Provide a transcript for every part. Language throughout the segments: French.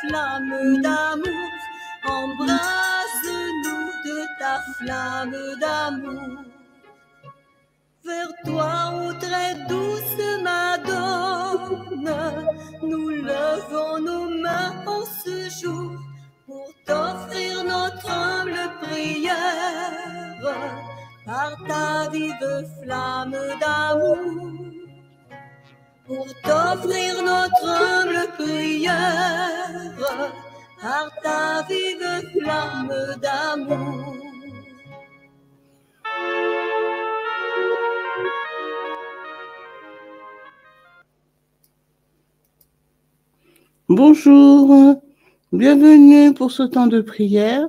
flamme d'amour, embrase-nous de ta flamme d'amour. Vers toi, ô très douce Madone, nous levons nos mains en ce jour pour t'offrir notre humble prière par ta vive flamme d'amour. Pour t'offrir notre humble prière par ta vive flamme d'amour. Bonjour, bienvenue pour ce temps de prière.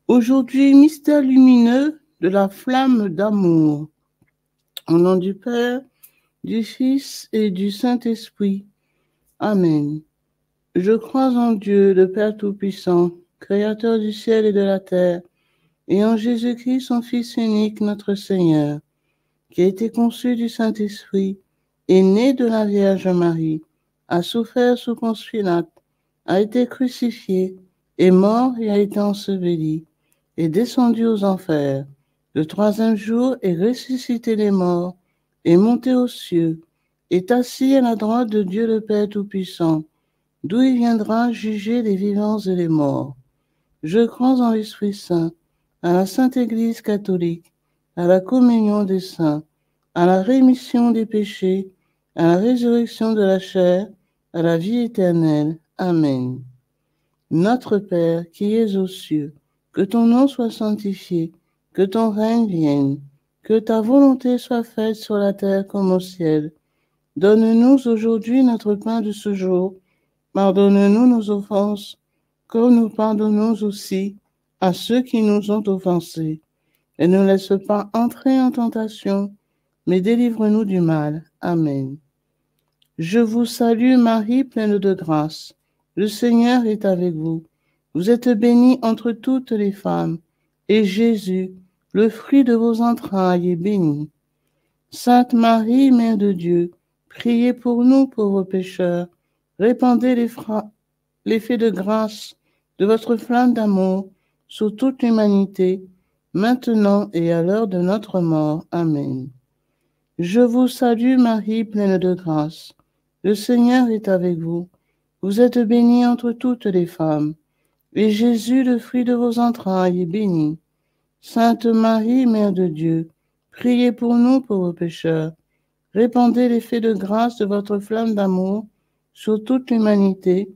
Aujourd'hui, mystère lumineux de la flamme d'amour. Au nom du Père, du Fils et du Saint-Esprit. Amen. Je crois en Dieu, le Père Tout-Puissant, Créateur du ciel et de la terre, et en Jésus-Christ, son Fils unique, notre Seigneur, qui a été conçu du Saint-Esprit, est né de la Vierge Marie, a souffert sous Ponce Pilate, a été crucifié, est mort et a été enseveli, est descendu aux enfers. Le troisième jour est ressuscité des morts, est monté aux cieux, est assis à la droite de Dieu le Père Tout-Puissant, d'où il viendra juger les vivants et les morts. Je crois en l'Esprit Saint, à la Sainte Église catholique, à la communion des saints, à la rémission des péchés, à la résurrection de la chair, à la vie éternelle. Amen. Notre Père qui es aux cieux, que ton nom soit sanctifié, que ton règne vienne, que ta volonté soit faite sur la terre comme au ciel. Donne-nous aujourd'hui notre pain de ce jour. Pardonne-nous nos offenses, comme nous pardonnons aussi à ceux qui nous ont offensés. Et ne laisse pas entrer en tentation, mais délivre-nous du mal. Amen. Je vous salue Marie, pleine de grâce. Le Seigneur est avec vous. Vous êtes bénie entre toutes les femmes, et Jésus, le fruit de vos entrailles, est béni. Sainte Marie, Mère de Dieu, priez pour nous pauvres pécheurs, répandez l'effet de grâce de votre flamme d'amour sur toute l'humanité, maintenant et à l'heure de notre mort. Amen. Je vous salue Marie, pleine de grâce. Le Seigneur est avec vous. Vous êtes bénie entre toutes les femmes, et Jésus, le fruit de vos entrailles, est béni. Sainte Marie, Mère de Dieu, priez pour nous pauvres pécheurs, répandez l'effet de grâce de votre flamme d'amour sur toute l'humanité,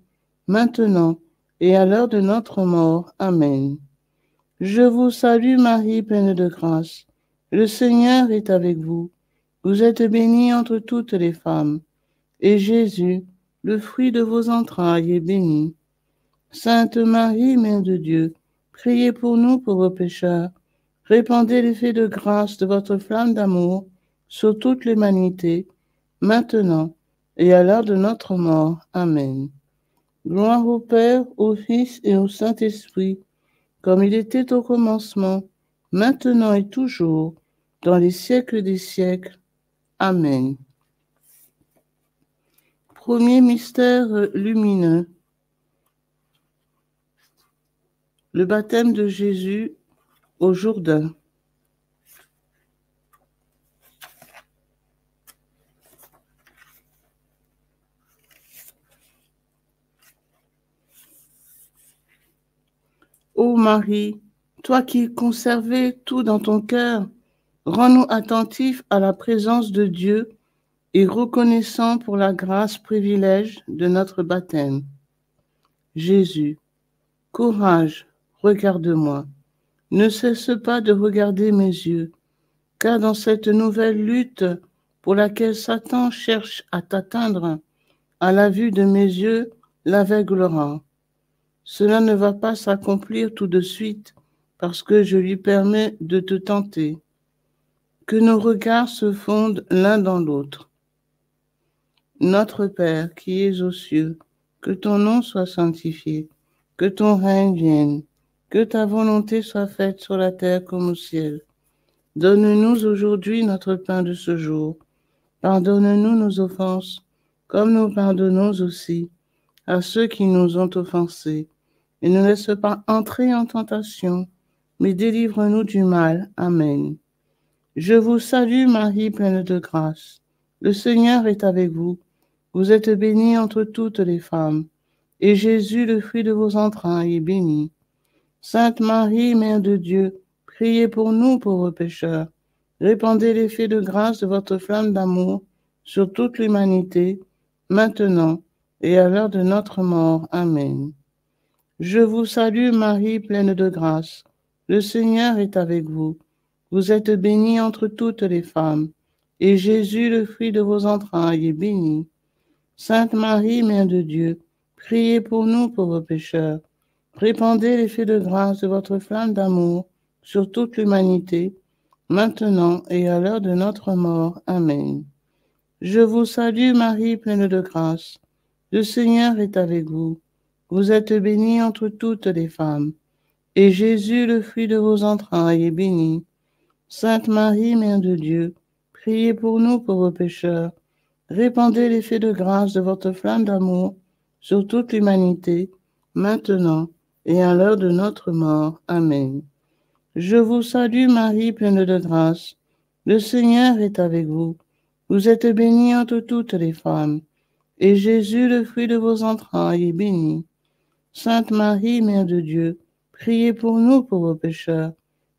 maintenant et à l'heure de notre mort. Amen. Je vous salue Marie, pleine de grâce. Le Seigneur est avec vous. Vous êtes bénie entre toutes les femmes, et Jésus, le fruit de vos entrailles, est béni. Sainte Marie, Mère de Dieu, priez pour nous pauvres pécheurs, répandez l'effet de grâce de votre flamme d'amour sur toute l'humanité, maintenant et à l'heure de notre mort. Amen. Gloire au Père, au Fils et au Saint-Esprit, comme il était au commencement, maintenant et toujours, dans les siècles des siècles. Amen. Premier mystère lumineux, le baptême de Jésus au Jourdain. Ô Marie, toi qui conservais tout dans ton cœur, rends-nous attentifs à la présence de Dieu et reconnaissants pour la grâce privilège de notre baptême. Jésus, courage, regarde-moi. Ne cesse pas de regarder mes yeux, car dans cette nouvelle lutte pour laquelle Satan cherche à t'atteindre, à la vue de mes yeux, l'aveuglera. Cela ne va pas s'accomplir tout de suite parce que je lui permets de te tenter. Que nos regards se fondent l'un dans l'autre. Notre Père qui es aux cieux, que ton nom soit sanctifié, que ton règne vienne, que ta volonté soit faite sur la terre comme au ciel. Donne-nous aujourd'hui notre pain de ce jour. Pardonne-nous nos offenses, comme nous pardonnons aussi à ceux qui nous ont offensés. Et ne laisse pas entrer en tentation, mais délivre-nous du mal. Amen. Je vous salue Marie, pleine de grâce. Le Seigneur est avec vous. Vous êtes bénie entre toutes les femmes, et Jésus, le fruit de vos entrailles, est béni. Sainte Marie, Mère de Dieu, priez pour nous pauvres pécheurs. Répandez l'effet de grâce de votre flamme d'amour sur toute l'humanité, maintenant et à l'heure de notre mort. Amen. Je vous salue Marie, pleine de grâce. Le Seigneur est avec vous. Vous êtes bénie entre toutes les femmes, et Jésus, le fruit de vos entrailles, est béni. Sainte Marie, Mère de Dieu, priez pour nous pauvres pécheurs. Répandez l'effet de grâce de votre flamme d'amour sur toute l'humanité, maintenant et à l'heure de notre mort. Amen. Je vous salue Marie, pleine de grâce. Le Seigneur est avec vous. Vous êtes bénie entre toutes les femmes, et Jésus, le fruit de vos entrailles, est béni. Sainte Marie, Mère de Dieu, priez pour nous pauvres pécheurs. Répandez l'effet de grâce de votre flamme d'amour sur toute l'humanité, maintenant et à l'heure de notre mort. Amen. Je vous salue Marie, pleine de grâce. Le Seigneur est avec vous. Vous êtes bénie entre toutes les femmes, et Jésus, le fruit de vos entrailles, est béni. Sainte Marie, Mère de Dieu, priez pour nous pauvres pécheurs.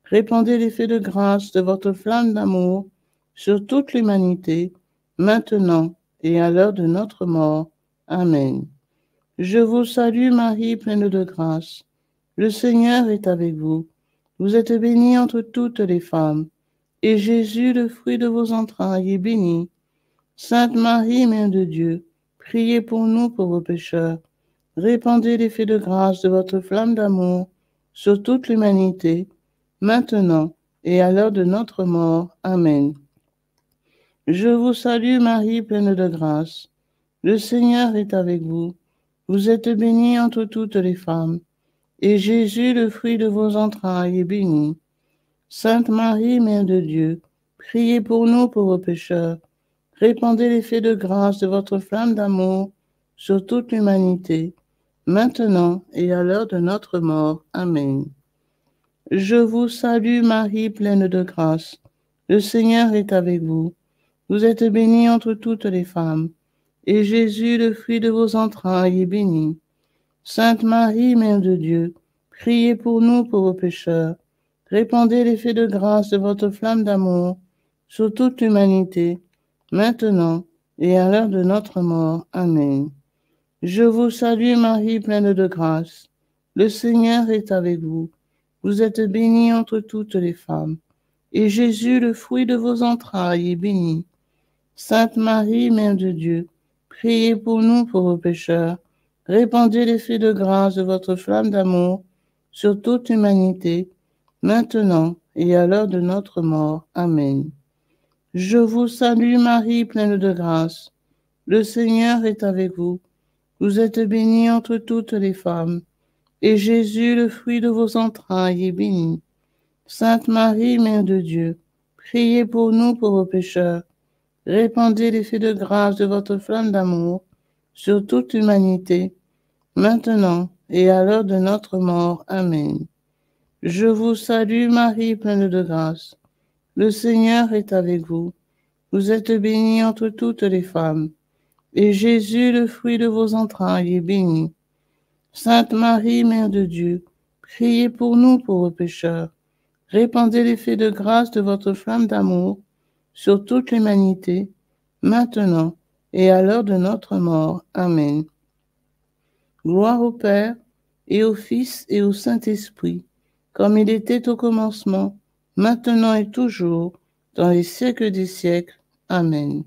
Répandez l'effet de grâce de votre flamme d'amour sur toute l'humanité, maintenant et à l'heure de notre mort. Amen. Je vous salue Marie, pleine de grâce. Le Seigneur est avec vous. Vous êtes bénie entre toutes les femmes, et Jésus, le fruit de vos entrailles, est béni. Sainte Marie, Mère de Dieu, priez pour nous pauvres pécheurs. Répandez l'effet de grâce de votre flamme d'amour sur toute l'humanité, maintenant et à l'heure de notre mort. Amen. Je vous salue Marie, pleine de grâce. Le Seigneur est avec vous. Vous êtes bénie entre toutes les femmes, et Jésus, le fruit de vos entrailles, est béni. Sainte Marie, Mère de Dieu, priez pour nous pauvres pécheurs. Répandez l'effet de grâce de votre flamme d'amour sur toute l'humanité, maintenant et à l'heure de notre mort. Amen. Je vous salue Marie, pleine de grâce. Le Seigneur est avec vous. Vous êtes bénie entre toutes les femmes, et Jésus, le fruit de vos entrailles, est béni. Sainte Marie, Mère de Dieu, priez pour nous pauvres pécheurs. Répandez l'effet de grâce de votre flamme d'amour sur toute l'humanité, maintenant et à l'heure de notre mort. Amen. Je vous salue Marie, pleine de grâce. Le Seigneur est avec vous. Vous êtes bénie entre toutes les femmes, et Jésus, le fruit de vos entrailles, est béni. Sainte Marie, Mère de Dieu, priez pour nous pauvres pécheurs. Répandez l'effet de grâce de votre flamme d'amour sur toute l'humanité, maintenant et à l'heure de notre mort. Amen. Je vous salue Marie, pleine de grâce. Le Seigneur est avec vous. Vous êtes bénie entre toutes les femmes, et Jésus, le fruit de vos entrailles, est béni. Sainte Marie, Mère de Dieu, priez pour nous pauvres pécheurs. Répandez l'effet de grâce de votre flamme d'amour sur toute l'humanité, maintenant et à l'heure de notre mort. Amen. Je vous salue Marie, pleine de grâce. Le Seigneur est avec vous. Vous êtes bénie entre toutes les femmes, et Jésus, le fruit de vos entrailles, est béni. Sainte Marie, Mère de Dieu, priez pour nous pauvres pécheurs. Répandez l'effet de grâce de votre flamme d'amour sur toute l'humanité, maintenant et à l'heure de notre mort. Amen. Gloire au Père, et au Fils, et au Saint-Esprit, comme il était au commencement, maintenant et toujours, dans les siècles des siècles. Amen.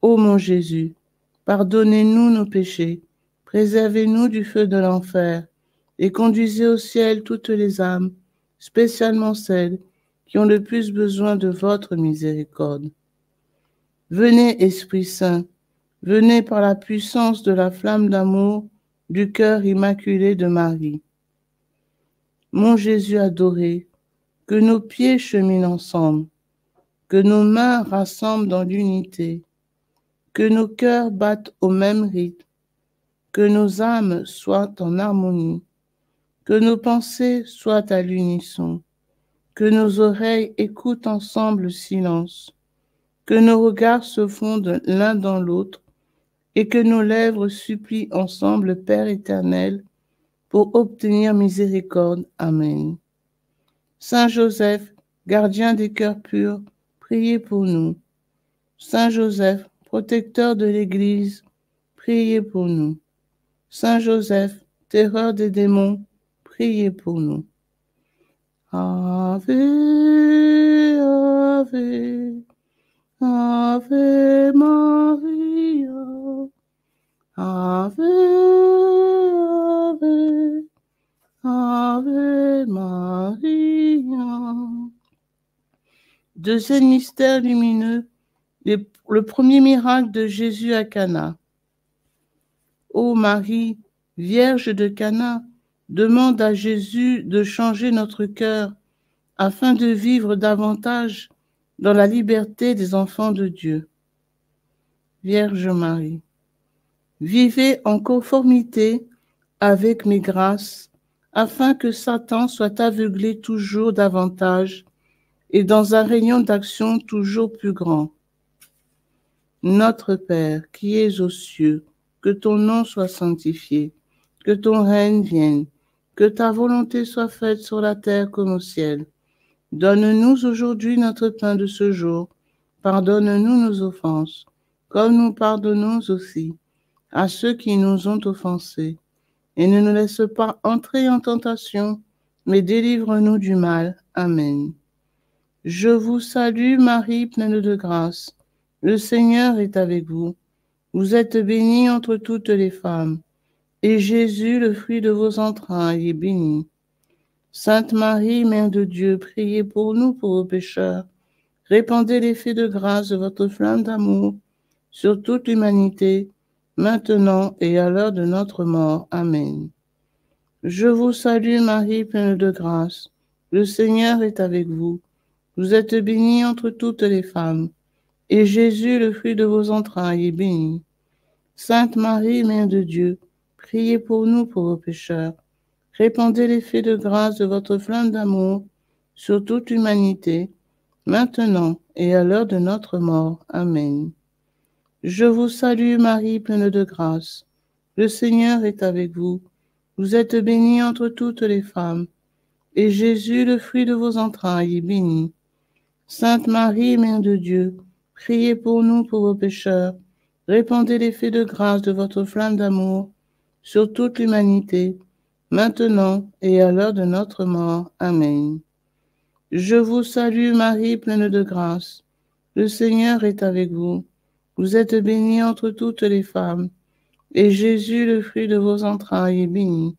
Ô mon Jésus, pardonnez-nous nos péchés, préservez-nous du feu de l'enfer, et conduisez au ciel toutes les âmes, spécialement celles qui ont le plus besoin de votre miséricorde. Venez, Esprit Saint, venez par la puissance de la flamme d'amour du cœur immaculé de Marie. Mon Jésus adoré, que nos pieds cheminent ensemble, que nos mains rassemblent dans l'unité, que nos cœurs battent au même rythme, que nos âmes soient en harmonie, que nos pensées soient à l'unisson, que nos oreilles écoutent ensemble le silence, que nos regards se fondent l'un dans l'autre et que nos lèvres supplient ensemble le Père éternel pour obtenir miséricorde. Amen. Saint Joseph, gardien des cœurs purs, priez pour nous. Saint Joseph, protecteur de l'Église, priez pour nous. Saint Joseph, terreur des démons, priez pour nous. Ave, Ave, Ave Maria, Ave, Ave, Ave Maria. Deuxième mystère lumineux, le premier miracle de Jésus à Cana. Ô Marie, Vierge de Cana, demande à Jésus de changer notre cœur afin de vivre davantage dans la liberté des enfants de Dieu. Vierge Marie, vivez en conformité avec mes grâces, afin que Satan soit aveuglé toujours davantage et dans un rayon d'action toujours plus grand. Notre Père, qui es aux cieux, que ton nom soit sanctifié, que ton règne vienne, que ta volonté soit faite sur la terre comme au ciel. Donne-nous aujourd'hui notre pain de ce jour. Pardonne-nous nos offenses, comme nous pardonnons aussi à ceux qui nous ont offensés. Et ne nous laisse pas entrer en tentation, mais délivre-nous du mal. Amen. Je vous salue, Marie, pleine de grâce. Le Seigneur est avec vous. Vous êtes bénie entre toutes les femmes, et Jésus, le fruit de vos entrailles, est béni. Sainte Marie, Mère de Dieu, priez pour nous pauvres pécheurs. Répandez l'effet de grâce de votre flamme d'amour sur toute l'humanité, maintenant et à l'heure de notre mort. Amen. Je vous salue, Marie, pleine de grâce. Le Seigneur est avec vous. Vous êtes bénie entre toutes les femmes, et Jésus, le fruit de vos entrailles, est béni. Sainte Marie, Mère de Dieu, priez pour nous pauvres pécheurs. Répandez l'effet de grâce de votre flamme d'amour sur toute l'humanité, maintenant et à l'heure de notre mort. Amen. Je vous salue, Marie, pleine de grâce. Le Seigneur est avec vous. Vous êtes bénie entre toutes les femmes, et Jésus, le fruit de vos entrailles, est béni. Sainte Marie, Mère de Dieu, priez pour nous pauvres pécheurs. Répandez l'effet de grâce de votre flamme d'amour sur toute l'humanité, maintenant et à l'heure de notre mort. Amen. Je vous salue, Marie, pleine de grâce. Le Seigneur est avec vous. Vous êtes bénie entre toutes les femmes, et Jésus, le fruit de vos entrailles, est béni.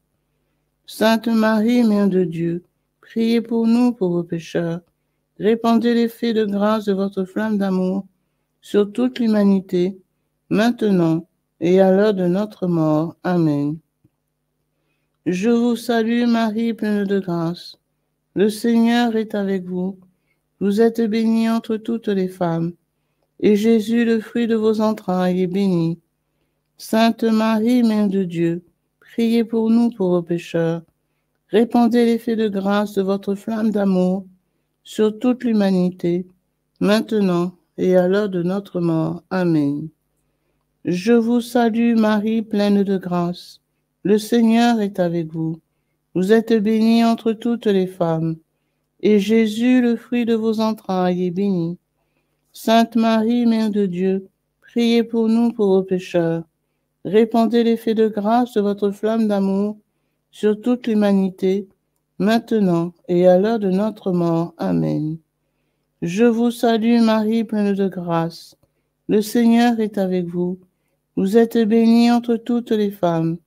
Sainte Marie, Mère de Dieu, priez pour nous pauvres pécheurs. Répandez l'effet de grâce de votre flamme d'amour sur toute l'humanité, maintenant et à l'heure de notre mort. Amen. Je vous salue, Marie, pleine de grâce. Le Seigneur est avec vous. Vous êtes bénie entre toutes les femmes, et Jésus, le fruit de vos entrailles, est béni. Sainte Marie, Mère de Dieu, priez pour nous pauvres pécheurs. Répandez l'effet de grâce de votre flamme d'amour sur toute l'humanité, maintenant et à l'heure de notre mort. Amen. Je vous salue, Marie, pleine de grâce. Le Seigneur est avec vous. Vous êtes bénie entre toutes les femmes, et Jésus, le fruit de vos entrailles, est béni. Sainte Marie, Mère de Dieu, priez pour nous pauvres pécheurs. Répandez l'effet de grâce de votre flamme d'amour sur toute l'humanité, maintenant et à l'heure de notre mort. Amen. Je vous salue, Marie, pleine de grâce. Le Seigneur est avec vous. Vous êtes bénie entre toutes les femmes,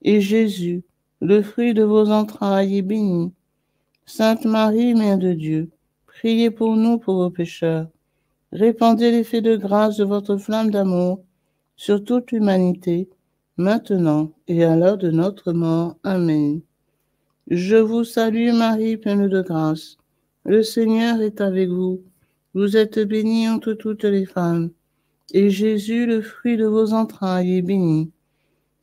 et Jésus, le fruit de vos entrailles, est béni. Sainte Marie, Mère de Dieu, priez pour nous pauvres pécheurs. Répandez l'effet de grâce de votre flamme d'amour sur toute l'humanité, maintenant et à l'heure de notre mort. Amen. Je vous salue, Marie, pleine de grâce. Le Seigneur est avec vous. Vous êtes bénie entre toutes les femmes, et Jésus, le fruit de vos entrailles, est béni.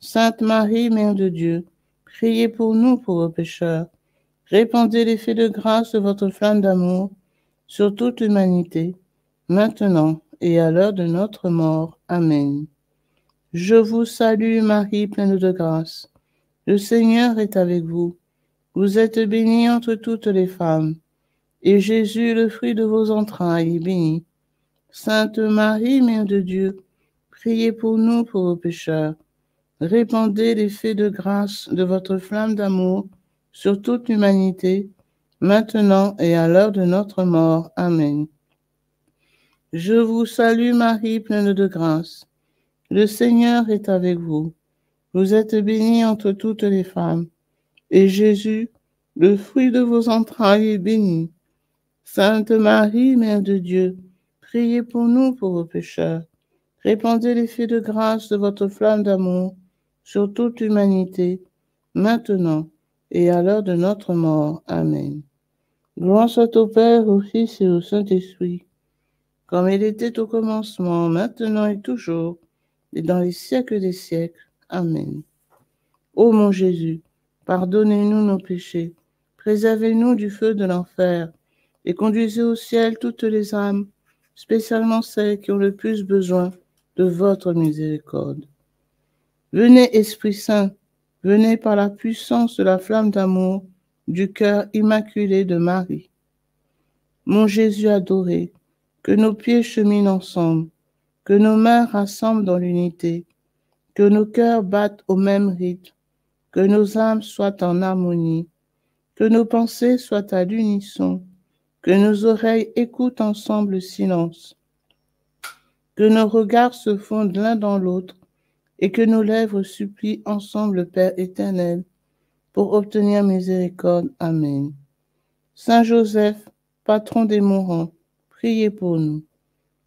Sainte Marie, Mère de Dieu, priez pour nous pauvres pécheurs. Répandez l'effet de grâce de votre flamme d'amour sur toute l'humanité, maintenant et à l'heure de notre mort. Amen. Je vous salue Marie, pleine de grâce. Le Seigneur est avec vous. Vous êtes bénie entre toutes les femmes, et Jésus, le fruit de vos entrailles, est béni. Sainte Marie, Mère de Dieu, priez pour nous pauvres pécheurs. Répandez l'effet de grâce de votre flamme d'amour sur toute l'humanité, maintenant et à l'heure de notre mort. Amen. Je vous salue Marie, pleine de grâce. Le Seigneur est avec vous. Vous êtes bénie entre toutes les femmes, et Jésus, le fruit de vos entrailles, est béni. Sainte Marie, Mère de Dieu, priez pour nous pauvres pécheurs. Répandez l'effet de grâce de votre flamme d'amour sur toute l'humanité, maintenant et à l'heure de notre mort. Amen. Gloire soit au Père, au Fils et au Saint-Esprit, comme il était au commencement, maintenant et toujours, et dans les siècles des siècles. Amen. Ô mon Jésus, pardonnez-nous nos péchés, préservez-nous du feu de l'enfer, et conduisez au ciel toutes les âmes, spécialement celles qui ont le plus besoin de votre miséricorde. Venez, Esprit Saint, venez par la puissance de la flamme d'amour du cœur immaculé de Marie. Mon Jésus adoré, que nos pieds cheminent ensemble, que nos mains rassemblent dans l'unité, que nos cœurs battent au même rythme, que nos âmes soient en harmonie, que nos pensées soient à l'unisson, que nos oreilles écoutent ensemble le silence, que nos regards se fondent l'un dans l'autre, et que nos lèvres supplient ensemble le Père éternel pour obtenir miséricorde. Amen. Saint Joseph, patron des mourants, priez pour nous.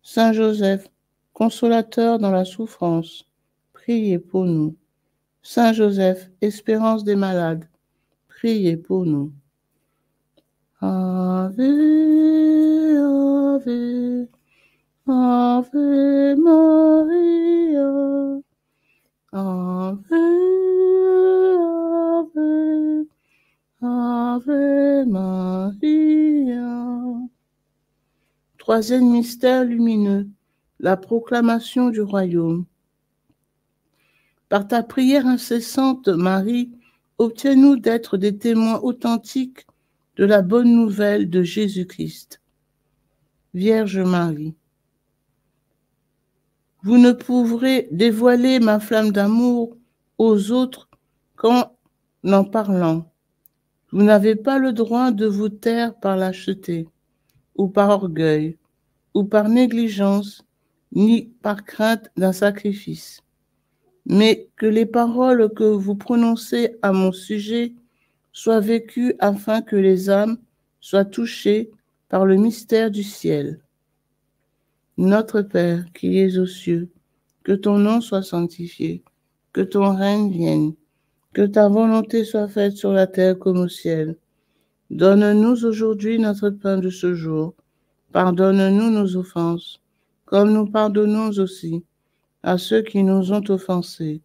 Saint Joseph, consolateur dans la souffrance, priez pour nous. Saint Joseph, espérance des malades, priez pour nous. Ave, Ave, Ave Maria. Ave, Ave, Ave Maria. Troisième mystère lumineux, la proclamation du royaume. Par ta prière incessante, Marie, obtiens-nous d'être des témoins authentiques de la bonne nouvelle de Jésus-Christ. Vierge Marie, vous ne pourrez dévoiler ma flamme d'amour aux autres qu'en en parlant. Vous n'avez pas le droit de vous taire par lâcheté, ou par orgueil, ou par négligence, ni par crainte d'un sacrifice. Mais que les paroles que vous prononcez à mon sujet soient vécues afin que les âmes soient touchées par le mystère du ciel. Notre Père qui es aux cieux, que ton nom soit sanctifié, que ton règne vienne, que ta volonté soit faite sur la terre comme au ciel. Donne-nous aujourd'hui notre pain de ce jour. Pardonne-nous nos offenses, comme nous pardonnons aussi à ceux qui nous ont offensés.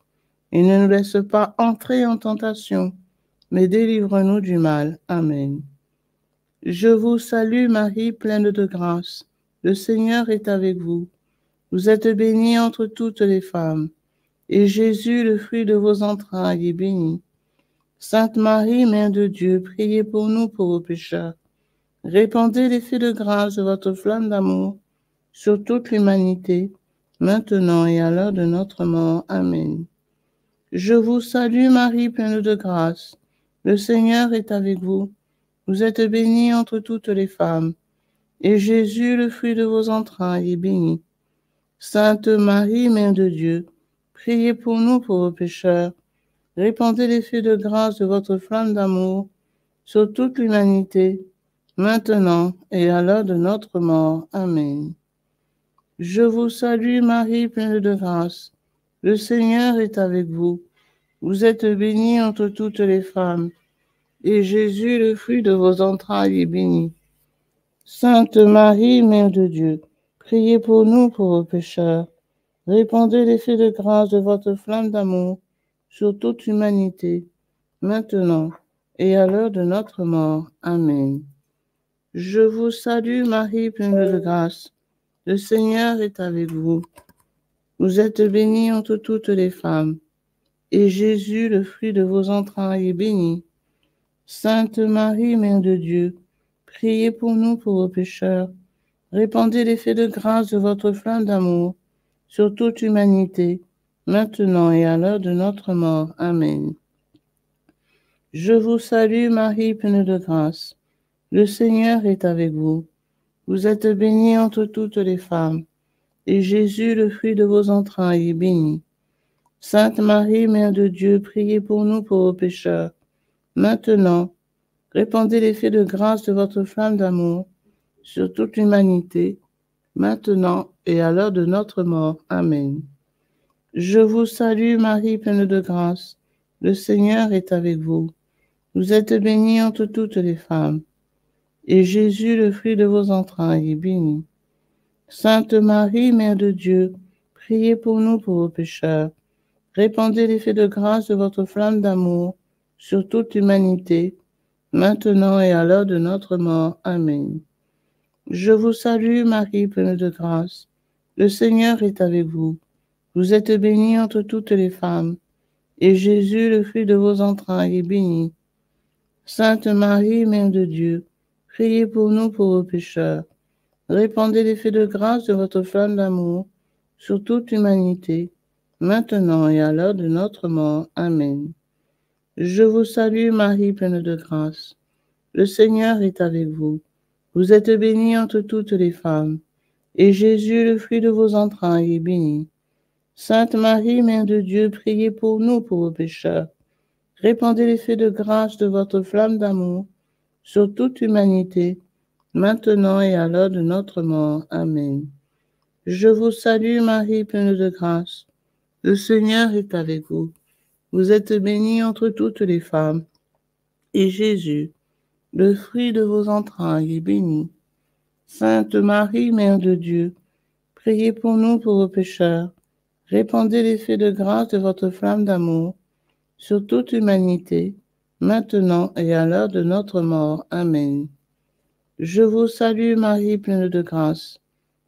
Et ne nous laisse pas entrer en tentation, mais délivre-nous du mal. Amen. Je vous salue Marie, pleine de grâce. Le Seigneur est avec vous. Vous êtes bénie entre toutes les femmes, et Jésus, le fruit de vos entrailles, est béni. Sainte Marie, Mère de Dieu, priez pour nous pauvres pécheurs. Répandez l'effet de grâce de votre flamme d'amour sur toute l'humanité, maintenant et à l'heure de notre mort. Amen. Je vous salue Marie, pleine de grâce. Le Seigneur est avec vous. Vous êtes bénie entre toutes les femmes, et Jésus, le fruit de vos entrailles, est béni. Sainte Marie, Mère de Dieu, priez pour nous pauvres pécheurs. Répandez l'effet de grâce de votre flamme d'amour sur toute l'humanité, maintenant et à l'heure de notre mort. Amen. Je vous salue Marie, pleine de grâce. Le Seigneur est avec vous. Vous êtes bénie entre toutes les femmes, et Jésus, le fruit de vos entrailles, est béni. Sainte Marie, Mère de Dieu, priez pour nous pauvres pécheurs. Répandez l'effet de grâce de votre flamme d'amour sur toute l'humanité, maintenant et à l'heure de notre mort. Amen. Je vous salue Marie, pleine de grâce. Le Seigneur est avec vous. Vous êtes bénie entre toutes les femmes, et Jésus, le fruit de vos entrailles, est béni. Sainte Marie, Mère de Dieu, priez pour nous pauvres pécheurs. Répandez l'effet de grâce de votre flamme d'amour sur toute l'humanité, maintenant et à l'heure de notre mort. Amen. Je vous salue Marie, pleine de grâce. Le Seigneur est avec vous. Vous êtes bénie entre toutes les femmes, et Jésus, le fruit de vos entrailles, est béni. Sainte Marie, Mère de Dieu, priez pour nous pauvres pécheurs, maintenant. Répandez l'effet de grâce de votre flamme d'amour sur toute l'humanité, maintenant et à l'heure de notre mort. Amen. Je vous salue Marie, pleine de grâce. Le Seigneur est avec vous. Vous êtes bénie entre toutes les femmes, et Jésus, le fruit de vos entrailles, est béni. Sainte Marie, Mère de Dieu, priez pour nous pauvres pécheurs. Répandez l'effet de grâce de votre flamme d'amour sur toute l'humanité, maintenant et à l'heure de notre mort. Amen. Je vous salue Marie, pleine de grâce. Le Seigneur est avec vous. Vous êtes bénie entre toutes les femmes, et Jésus, le fruit de vos entrailles, est béni. Sainte Marie, Mère de Dieu, priez pour nous pauvres pécheurs. Répandez l'effet de grâce de votre flamme d'amour sur toute l'humanité, maintenant et à l'heure de notre mort. Amen. Je vous salue Marie, pleine de grâce. Le Seigneur est avec vous. Vous êtes bénie entre toutes les femmes, et Jésus, le fruit de vos entrailles, est béni. Sainte Marie, Mère de Dieu, priez pour nous pauvres pécheurs. Répandez l'effet de grâce de votre flamme d'amour sur toute l'humanité, maintenant et à l'heure de notre mort. Amen. Je vous salue Marie, pleine de grâce. Le Seigneur est avec vous. Vous êtes bénie entre toutes les femmes, et Jésus, le fruit de vos entrailles, est béni. Sainte Marie, Mère de Dieu, priez pour nous pauvres pécheurs. Répandez l'effet de grâce de votre flamme d'amour sur toute l'humanité, maintenant et à l'heure de notre mort. Amen. Je vous salue Marie, pleine de grâce.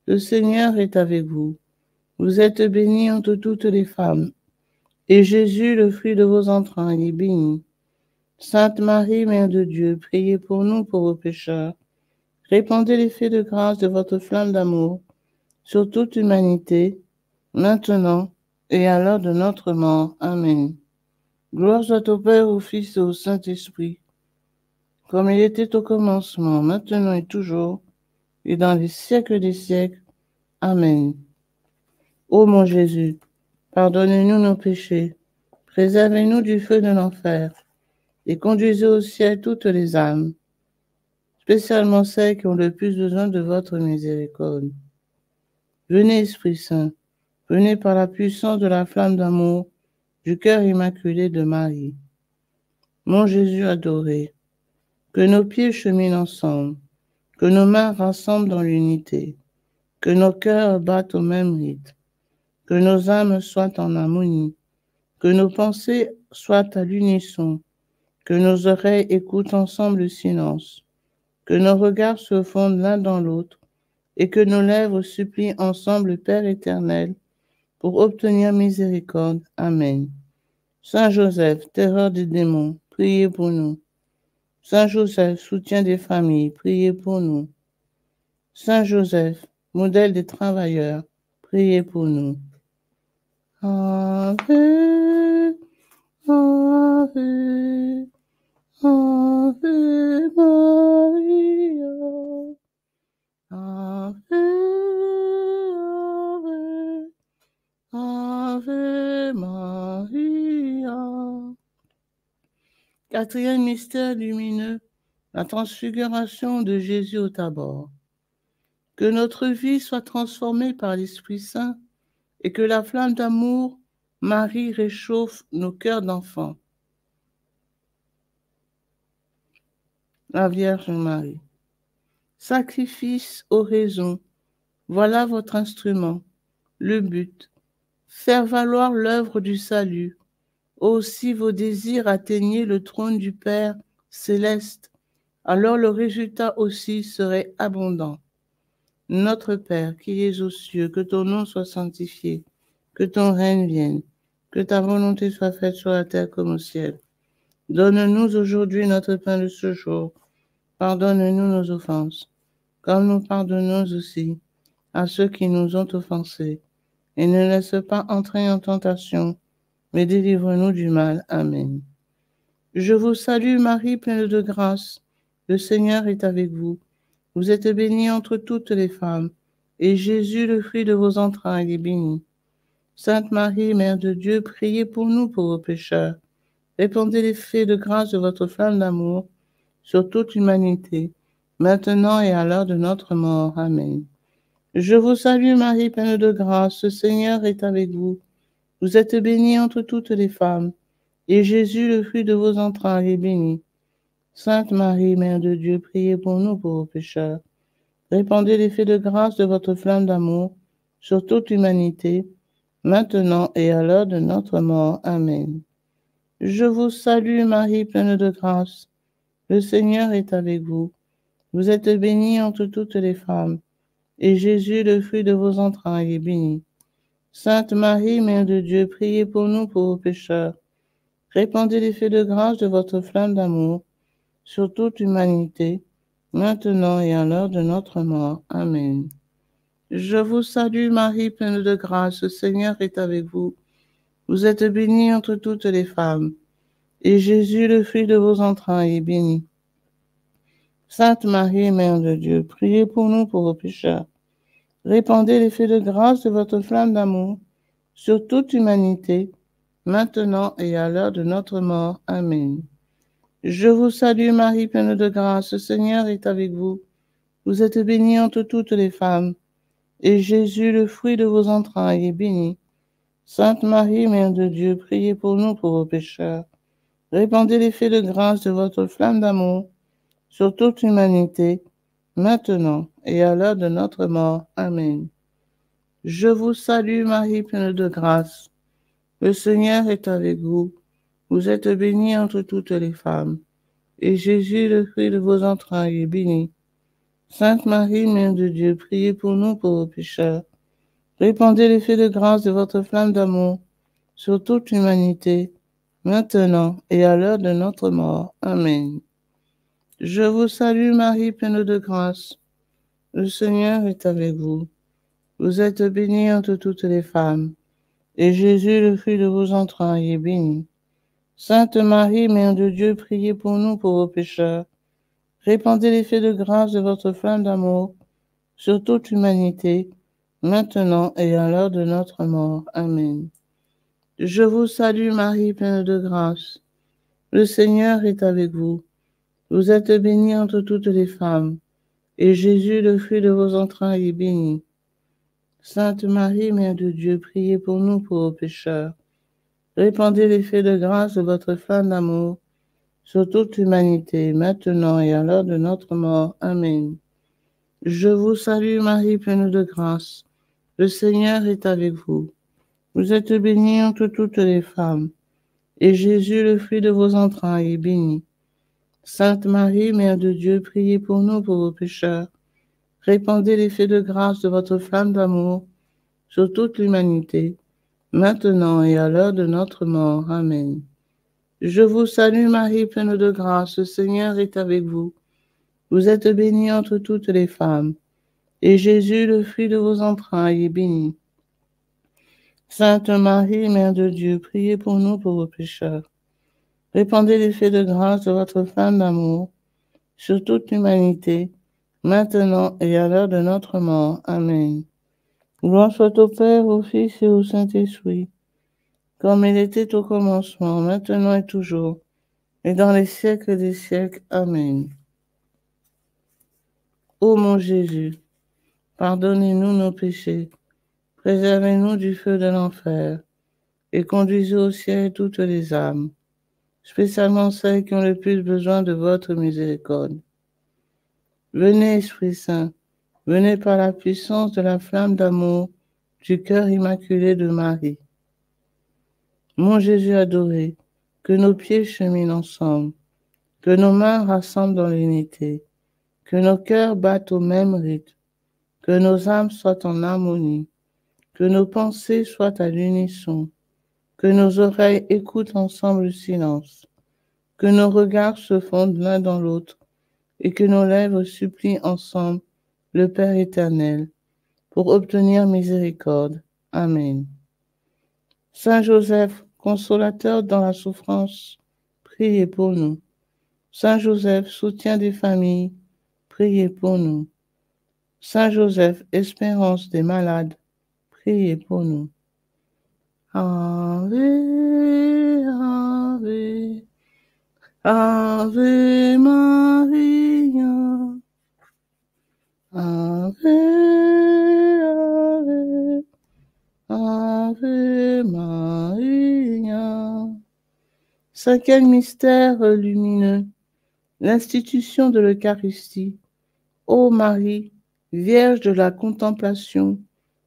Le Seigneur est avec vous. Vous êtes bénie entre toutes les femmes, et Jésus, le fruit de vos entrailles, est béni. Sainte Marie, Mère de Dieu, priez pour nous pauvres pécheurs. Répandez l'effet de grâce de votre flamme d'amour sur toute l'humanité, maintenant et à l'heure de notre mort. Amen. Gloire soit au Père, au Fils et au Saint-Esprit, comme il était au commencement, maintenant et toujours, et dans les siècles des siècles. Amen. Ô mon Jésus, pardonnez-nous nos péchés, préservez-nous du feu de l'enfer, et conduisez au ciel toutes les âmes, spécialement celles qui ont le plus besoin de votre miséricorde. Venez, Esprit Saint, venez par la puissance de la flamme d'amour du cœur immaculé de Marie. Mon Jésus adoré, que nos pieds cheminent ensemble, que nos mains rassemblent dans l'unité, que nos cœurs battent au même rythme, que nos âmes soient en harmonie, que nos pensées soient à l'unisson, que nos oreilles écoutent ensemble le silence, que nos regards se fondent l'un dans l'autre, et que nos lèvres supplient ensemble le Père éternel pour obtenir miséricorde. Amen. Saint Joseph, terreur des démons, priez pour nous. Saint Joseph, soutien des familles, priez pour nous. Saint Joseph, modèle des travailleurs, priez pour nous. Ave, Ave, Ave Maria. Ave, Ave, Ave Maria. Quatrième mystère lumineux, la transfiguration de Jésus au Tabor. Que notre vie soit transformée par l'Esprit Saint et que la flamme d'amour, Marie, réchauffe nos cœurs d'enfants. La Vierge Marie. Sacrifice, oraison, voilà votre instrument, le but, faire valoir l'œuvre du salut aussi vos désirs atteignaient le trône du Père céleste, alors le résultat aussi serait abondant. Notre Père qui es aux cieux, que ton nom soit sanctifié, que ton règne vienne, que ta volonté soit faite sur la terre comme au ciel. Donne-nous aujourd'hui notre pain de ce jour. Pardonne-nous nos offenses, comme nous pardonnons aussi à ceux qui nous ont offensés. Et ne laisse pas entrer en tentation, mais délivre-nous du mal. Amen. Je vous salue Marie, pleine de grâce. Le Seigneur est avec vous. Vous êtes bénie entre toutes les femmes, et Jésus, le fruit de vos entrailles, est béni. Sainte Marie, Mère de Dieu, priez pour nous pauvres pécheurs. Répandez l'effet de grâce de votre flamme d'amour sur toute l'humanité, maintenant et à l'heure de notre mort. Amen. Je vous salue Marie, pleine de grâce, le Seigneur est avec vous. Vous êtes bénie entre toutes les femmes, et Jésus, le fruit de vos entrailles, est béni. Sainte Marie, Mère de Dieu, priez pour nous pauvres pécheurs. Répandez l'effet de grâce de votre flamme d'amour sur toute l'humanité, maintenant et à l'heure de notre mort. Amen. Je vous salue Marie, pleine de grâce. Le Seigneur est avec vous. Vous êtes bénie entre toutes les femmes, et Jésus, le fruit de vos entrailles, est béni. Sainte Marie, Mère de Dieu, priez pour nous pauvres pécheurs. Répandez l'effet de grâce de votre flamme d'amour sur toute l'humanité, maintenant et à l'heure de notre mort. Amen. Je vous salue Marie, pleine de grâce, le Seigneur est avec vous. Vous êtes bénie entre toutes les femmes, et Jésus, le fruit de vos entrailles, est béni. Sainte Marie, Mère de Dieu, priez pour nous pauvres pécheurs. Répandez l'effet de grâce de votre flamme d'amour sur toute l'humanité, maintenant et à l'heure de notre mort. Amen. Je vous salue Marie, pleine de grâce, le Seigneur est avec vous. Vous êtes bénie entre toutes les femmes, et Jésus, le fruit de vos entrailles, est béni. Sainte Marie, Mère de Dieu, priez pour nous pauvres pécheurs. Répandez l'effet de grâce de votre flamme d'amour sur toute l'humanité, maintenant et à l'heure de notre mort. Amen. Je vous salue Marie, pleine de grâce. Le Seigneur est avec vous. Vous êtes bénie entre toutes les femmes, et Jésus, le fruit de vos entrailles, est béni. Sainte Marie, Mère de Dieu, priez pour nous pauvres pécheurs. Répandez l'effet de grâce de votre flamme d'amour sur toute l'humanité, maintenant et à l'heure de notre mort. Amen. Je vous salue Marie, pleine de grâce. Le Seigneur est avec vous. Vous êtes bénie entre toutes les femmes, et Jésus, le fruit de vos entrailles, est béni. Sainte Marie, Mère de Dieu, priez pour nous pauvres pécheurs. Répandez l'effet de grâce de votre flamme d'amour sur toute l'humanité, maintenant et à l'heure de notre mort. Amen. Je vous salue Marie, pleine de grâce. Le Seigneur est avec vous. Vous êtes bénie entre toutes les femmes, et Jésus, le fruit de vos entrailles, est béni. Sainte Marie, Mère de Dieu, priez pour nous pauvres pécheurs. Répandez l'effet de grâce de votre flamme d'amour sur toute l'humanité, maintenant et à l'heure de notre mort. Amen. Je vous salue Marie, pleine de grâce. Le Seigneur est avec vous. Vous êtes bénie entre toutes les femmes, et Jésus, le fruit de vos entrailles, est béni. Sainte Marie, Mère de Dieu, priez pour nous pauvres pécheurs. Répandez l'effet de grâce de votre flamme d'amour sur toute l'humanité, maintenant et à l'heure de notre mort. Amen. Je vous salue Marie, pleine de grâce, le Seigneur est avec vous. Vous êtes bénie entre toutes les femmes, et Jésus, le fruit de vos entrailles, est béni. Sainte Marie, Mère de Dieu, priez pour nous pauvres pécheurs. Répandez l'effet de grâce de votre flamme d'amour sur toute l'humanité, maintenant et à l'heure de notre mort. Amen. Gloire soit au Père, au Fils et au Saint-Esprit, comme il était au commencement, maintenant et toujours, et dans les siècles des siècles. Amen. Ô mon Jésus, pardonnez-nous nos péchés, préservez-nous du feu de l'enfer, et conduisez au ciel toutes les âmes, spécialement celles qui ont le plus besoin de votre miséricorde. Venez, Esprit Saint, venez par la puissance de la flamme d'amour du cœur immaculé de Marie. Mon Jésus adoré, que nos pieds cheminent ensemble, que nos mains rassemblent dans l'unité, que nos cœurs battent au même rythme, que nos âmes soient en harmonie, que nos pensées soient à l'unisson, que nos oreilles écoutent ensemble le silence, que nos regards se fondent l'un dans l'autre et que nos lèvres supplient ensemble le Père éternel pour obtenir miséricorde. Amen. Saint Joseph, consolateur dans la souffrance, priez pour nous. Saint Joseph, soutien des familles, priez pour nous. Saint Joseph, espérance des malades, priez pour nous. Ave, Ave, Ave Maria. Ave, Ave, Ave Maria. Cinquième mystère lumineux, l'institution de l'Eucharistie. Ô Marie, Vierge de la contemplation,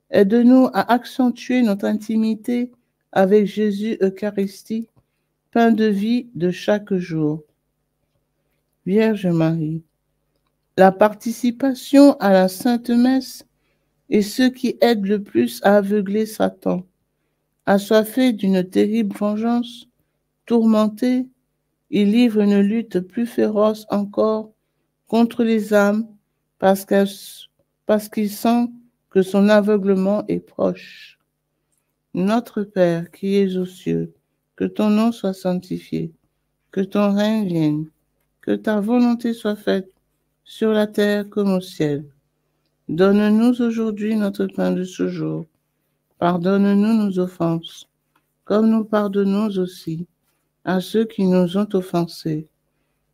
aide-nous à accentuer notre intimité avec Jésus Eucharistie, pain de vie de chaque jour. Vierge Marie, la participation à la Sainte Messe est ce qui aide le plus à aveugler Satan, assoiffé d'une terrible vengeance, tourmenté, il livre une lutte plus féroce encore contre les âmes parce qu'il sent que son aveuglement est proche. Notre Père qui es aux cieux, que ton nom soit sanctifié, que ton règne vienne, que ta volonté soit faite sur la terre comme au ciel. Donne-nous aujourd'hui notre pain de ce jour. Pardonne-nous nos offenses, comme nous pardonnons aussi à ceux qui nous ont offensés.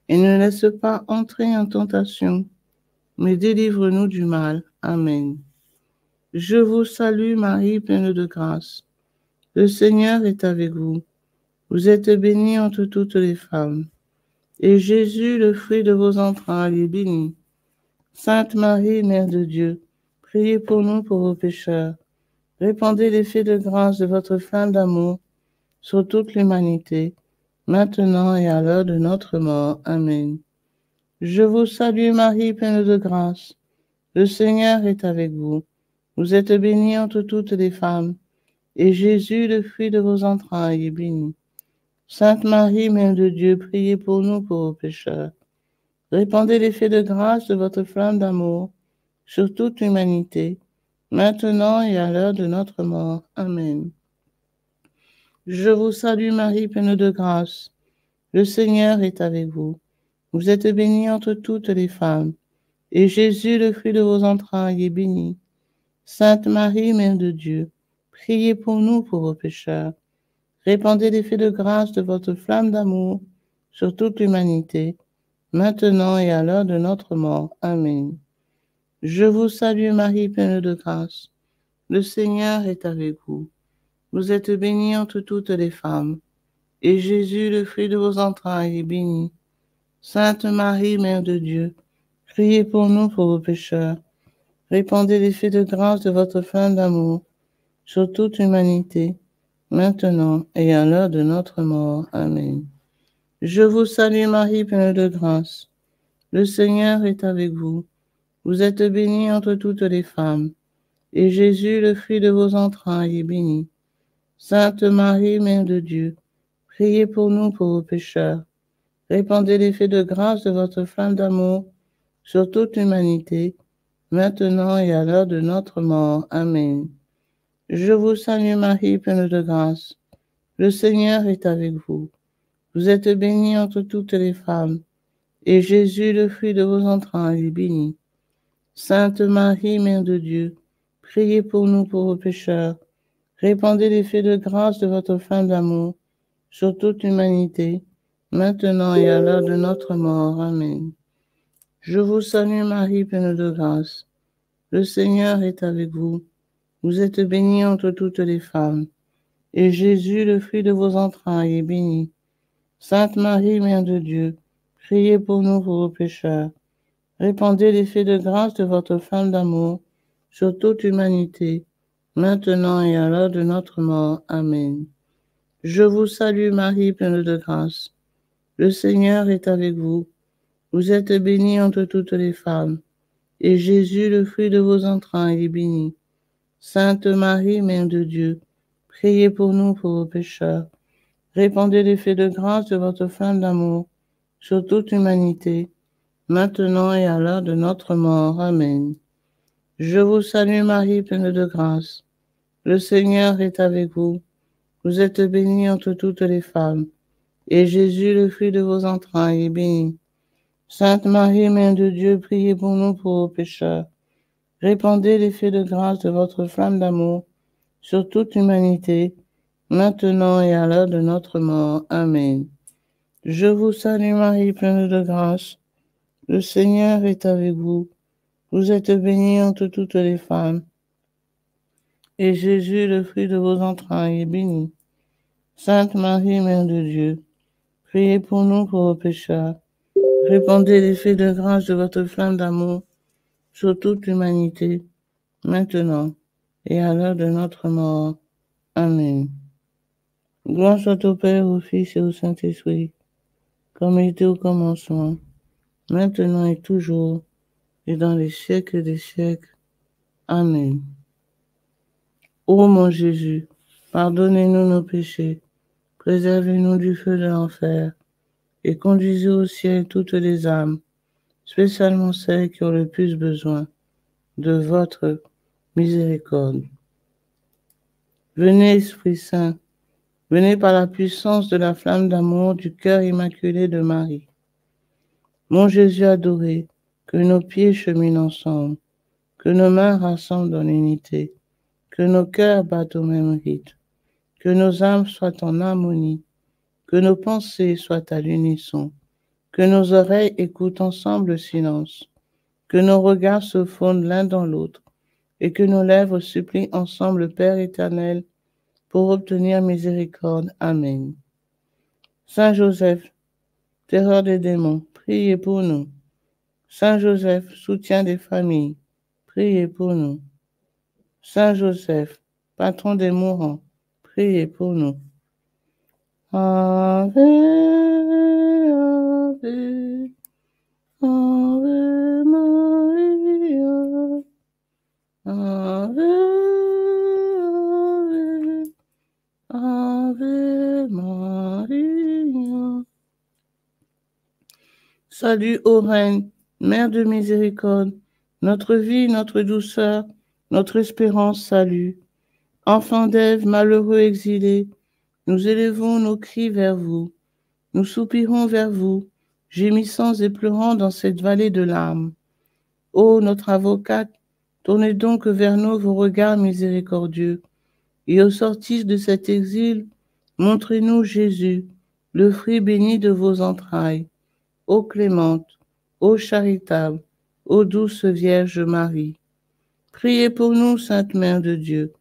Et ne laisse pas entrer en tentation, mais délivre-nous du mal. Amen. Je vous salue Marie, pleine de grâce. Le Seigneur est avec vous. Vous êtes bénie entre toutes les femmes. Et Jésus, le fruit de vos entrailles, est béni. Sainte Marie, Mère de Dieu, priez pour nous pauvres pécheurs. Répandez l'effet de grâce de votre flamme d'amour sur toute l'humanité, maintenant et à l'heure de notre mort. Amen. Je vous salue Marie, pleine de grâce. Le Seigneur est avec vous. Vous êtes bénie entre toutes les femmes, et Jésus, le fruit de vos entrailles, est béni. Sainte Marie, Mère de Dieu, priez pour nous pauvres pécheurs. Répandez l'effet de grâce de votre flamme d'amour sur toute l'humanité, maintenant et à l'heure de notre mort. Amen. Je vous salue Marie, pleine de grâce. Le Seigneur est avec vous. Vous êtes bénie entre toutes les femmes, et Jésus, le fruit de vos entrailles, est béni. Sainte Marie, Mère de Dieu, priez pour nous pauvres pécheurs. Répandez l'effet de grâce de votre flamme d'amour sur toute l'humanité, maintenant et à l'heure de notre mort. Amen. Je vous salue Marie, pleine de grâce. Le Seigneur est avec vous. Vous êtes bénie entre toutes les femmes, et Jésus, le fruit de vos entrailles, est béni. Sainte Marie, Mère de Dieu, priez pour nous pauvres pécheurs. Répandez l'effet de grâce de votre flamme d'amour sur toute l'humanité, maintenant et à l'heure de notre mort. Amen. Je vous salue Marie, pleine de grâce. Le Seigneur est avec vous. Vous êtes bénie entre toutes les femmes, et Jésus, le fruit de vos entrailles, est béni. Sainte Marie, Mère de Dieu, priez pour nous pauvres pécheurs. Répandez l'effet de grâce de votre flamme d'amour sur toute l'humanité, maintenant et à l'heure de notre mort. Amen. Je vous salue Marie, pleine de grâce. Le Seigneur est avec vous. Vous êtes bénie entre toutes les femmes, et Jésus, le fruit de vos entrailles, est béni. Sainte Marie, Mère de Dieu, priez pour nous pauvres pécheurs. Répandez l'effet de grâce de votre flamme d'amour sur toute l'humanité, maintenant et à l'heure de notre mort. Amen. Je vous salue Marie, pleine de grâce. Le Seigneur est avec vous. Vous êtes bénie entre toutes les femmes, et Jésus, le fruit de vos entrailles, est béni. Sainte Marie, Mère de Dieu, priez pour nous pauvres pécheurs. Répandez l'effet de grâce de votre flamme d'amour sur toute l'humanité, maintenant et à l'heure de notre mort. Amen. Je vous salue Marie, pleine de grâce. Le Seigneur est avec vous. Vous êtes bénie entre toutes les femmes, et Jésus, le fruit de vos entrailles, est béni. Sainte Marie, Mère de Dieu, priez pour nous pauvres pécheurs. Répandez l'effet de grâce de votre flamme d'amour sur toute l'humanité, maintenant et à l'heure de notre mort. Amen. Je vous salue Marie, pleine de grâce. Le Seigneur est avec vous. Vous êtes bénie entre toutes les femmes, et Jésus, le fruit de vos entrailles, est béni. Sainte Marie, Mère de Dieu, priez pour nous pauvres pécheurs. Répandez l'effet de grâce de votre flamme d'amour sur toute l'humanité, maintenant et à l'heure de notre mort. Amen. Je vous salue Marie, pleine de grâce. Le Seigneur est avec vous. Vous êtes bénie entre toutes les femmes, et Jésus, le fruit de vos entrailles, est béni. Sainte Marie, Mère de Dieu, priez pour nous pauvres pécheurs. Répandez l'effet de grâce de votre flamme d'amour sur toute l'humanité, maintenant et à l'heure de notre mort. Amen. Gloire soit au Père, au Fils et au Saint-Esprit, comme il était au commencement, maintenant et toujours, et dans les siècles des siècles. Amen. Ô mon Jésus, pardonnez-nous nos péchés, préservez-nous du feu de l'enfer, et conduisez au ciel toutes les âmes, spécialement celles qui ont le plus besoin de votre miséricorde. Venez, Esprit Saint, venez par la puissance de la flamme d'amour du cœur immaculé de Marie. Mon Jésus adoré, que nos pieds cheminent ensemble, que nos mains rassemblent dans l'unité, que nos cœurs battent au même rythme, que nos âmes soient en harmonie, que nos pensées soient à l'unisson, que nos oreilles écoutent ensemble le silence, que nos regards se fondent l'un dans l'autre, et que nos lèvres supplient ensemble le Père éternel pour obtenir miséricorde. Amen. Saint Joseph, terreur des démons, priez pour nous. Saint Joseph, soutien des familles, priez pour nous. Saint Joseph, patron des mourants, priez pour nous. Ave, Ave, Ave Maria, Ave, Ave, Ave Maria. Salut ô Reine, Mère de miséricorde, notre vie, notre douceur, notre espérance, salut. Enfants d'Ève, malheureux exilés, nous élevons nos cris vers vous. Nous soupirons vers vous, gémissant et pleurant dans cette vallée de larmes. Ô notre avocate, tournez donc vers nous vos regards miséricordieux, et au sortir de cet exil, montrez-nous Jésus, le fruit béni de vos entrailles. Ô clémente, ô charitable, ô douce Vierge Marie. Priez pour nous, Sainte Mère de Dieu,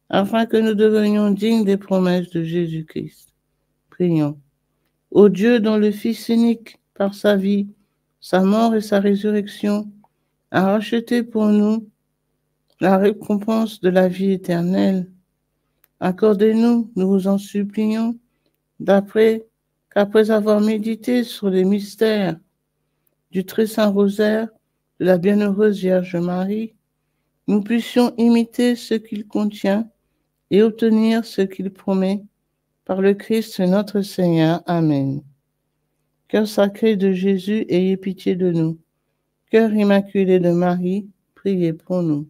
afin que nous devenions dignes des promesses de Jésus-Christ. Prions. Ô Dieu dont le Fils unique, par sa vie, sa mort et sa résurrection, a racheté pour nous la récompense de la vie éternelle, accordez-nous, nous vous en supplions, qu'après avoir médité sur les mystères du très saint rosaire de la bienheureuse Vierge Marie, nous puissions imiter ce qu'il contient et obtenir ce qu'il promet par le Christ notre Seigneur. Amen. Cœur sacré de Jésus, ayez pitié de nous. Cœur immaculé de Marie, priez pour nous.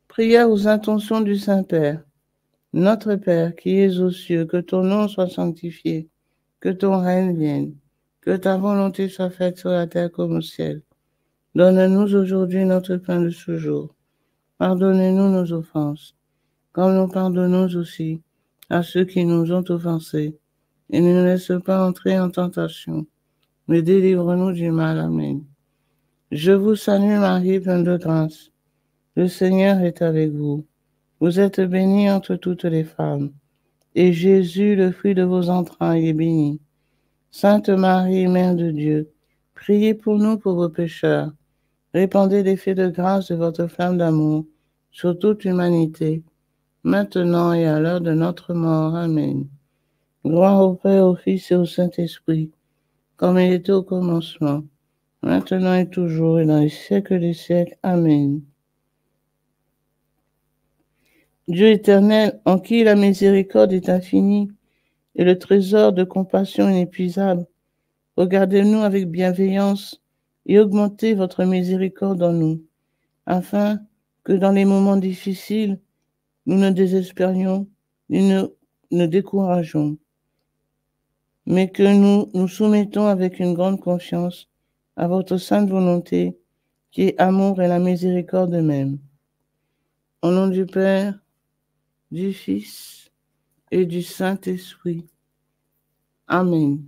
Prière aux intentions du Saint-Père. Notre Père qui es aux cieux, que ton nom soit sanctifié, que ton règne vienne, que ta volonté soit faite sur la terre comme au ciel. Donne-nous aujourd'hui notre pain de ce jour. Pardonnez-nous nos offenses, comme nous pardonnons aussi à ceux qui nous ont offensés. Et ne nous laisse pas entrer en tentation, mais délivre-nous du mal. Amen. Je vous salue Marie, pleine de grâce. Le Seigneur est avec vous. Vous êtes bénie entre toutes les femmes, et Jésus, le fruit de vos entrailles, est béni. Sainte Marie, Mère de Dieu, priez pour nous pauvres pécheurs, Répandez l'effet de grâce de votre flamme d'amour sur toute l'humanité, maintenant et à l'heure de notre mort. Amen. Gloire au Père, au Fils et au Saint-Esprit, comme il était au commencement, maintenant et toujours, et dans les siècles des siècles. Amen. Dieu éternel, en qui la miséricorde est infinie et le trésor de compassion inépuisable, regardez-nous avec bienveillance et augmentez votre miséricorde en nous, afin que dans les moments difficiles, nous ne désespérions ni ne décourageons, mais que nous nous soumettons avec une grande confiance à votre sainte volonté, qui est amour et la miséricorde même. Au nom du Père, du Fils et du Saint-Esprit. Amen.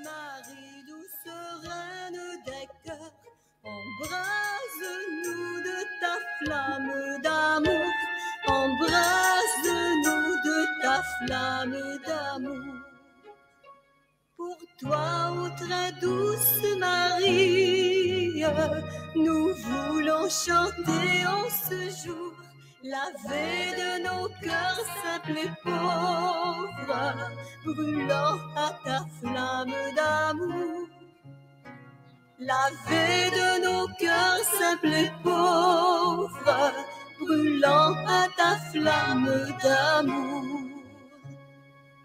Marie, douce reine des cœurs, embrase-nous de ta flamme d'amour, embrase-nous de ta flamme d'amour. Pour toi, ô très douce Marie, nous voulons chanter en ce jour la veille de nos cœurs simples et pauvres, brûlant à ta flamme d'amour. La veille de nos cœurs simples et pauvres, brûlant à ta flamme d'amour.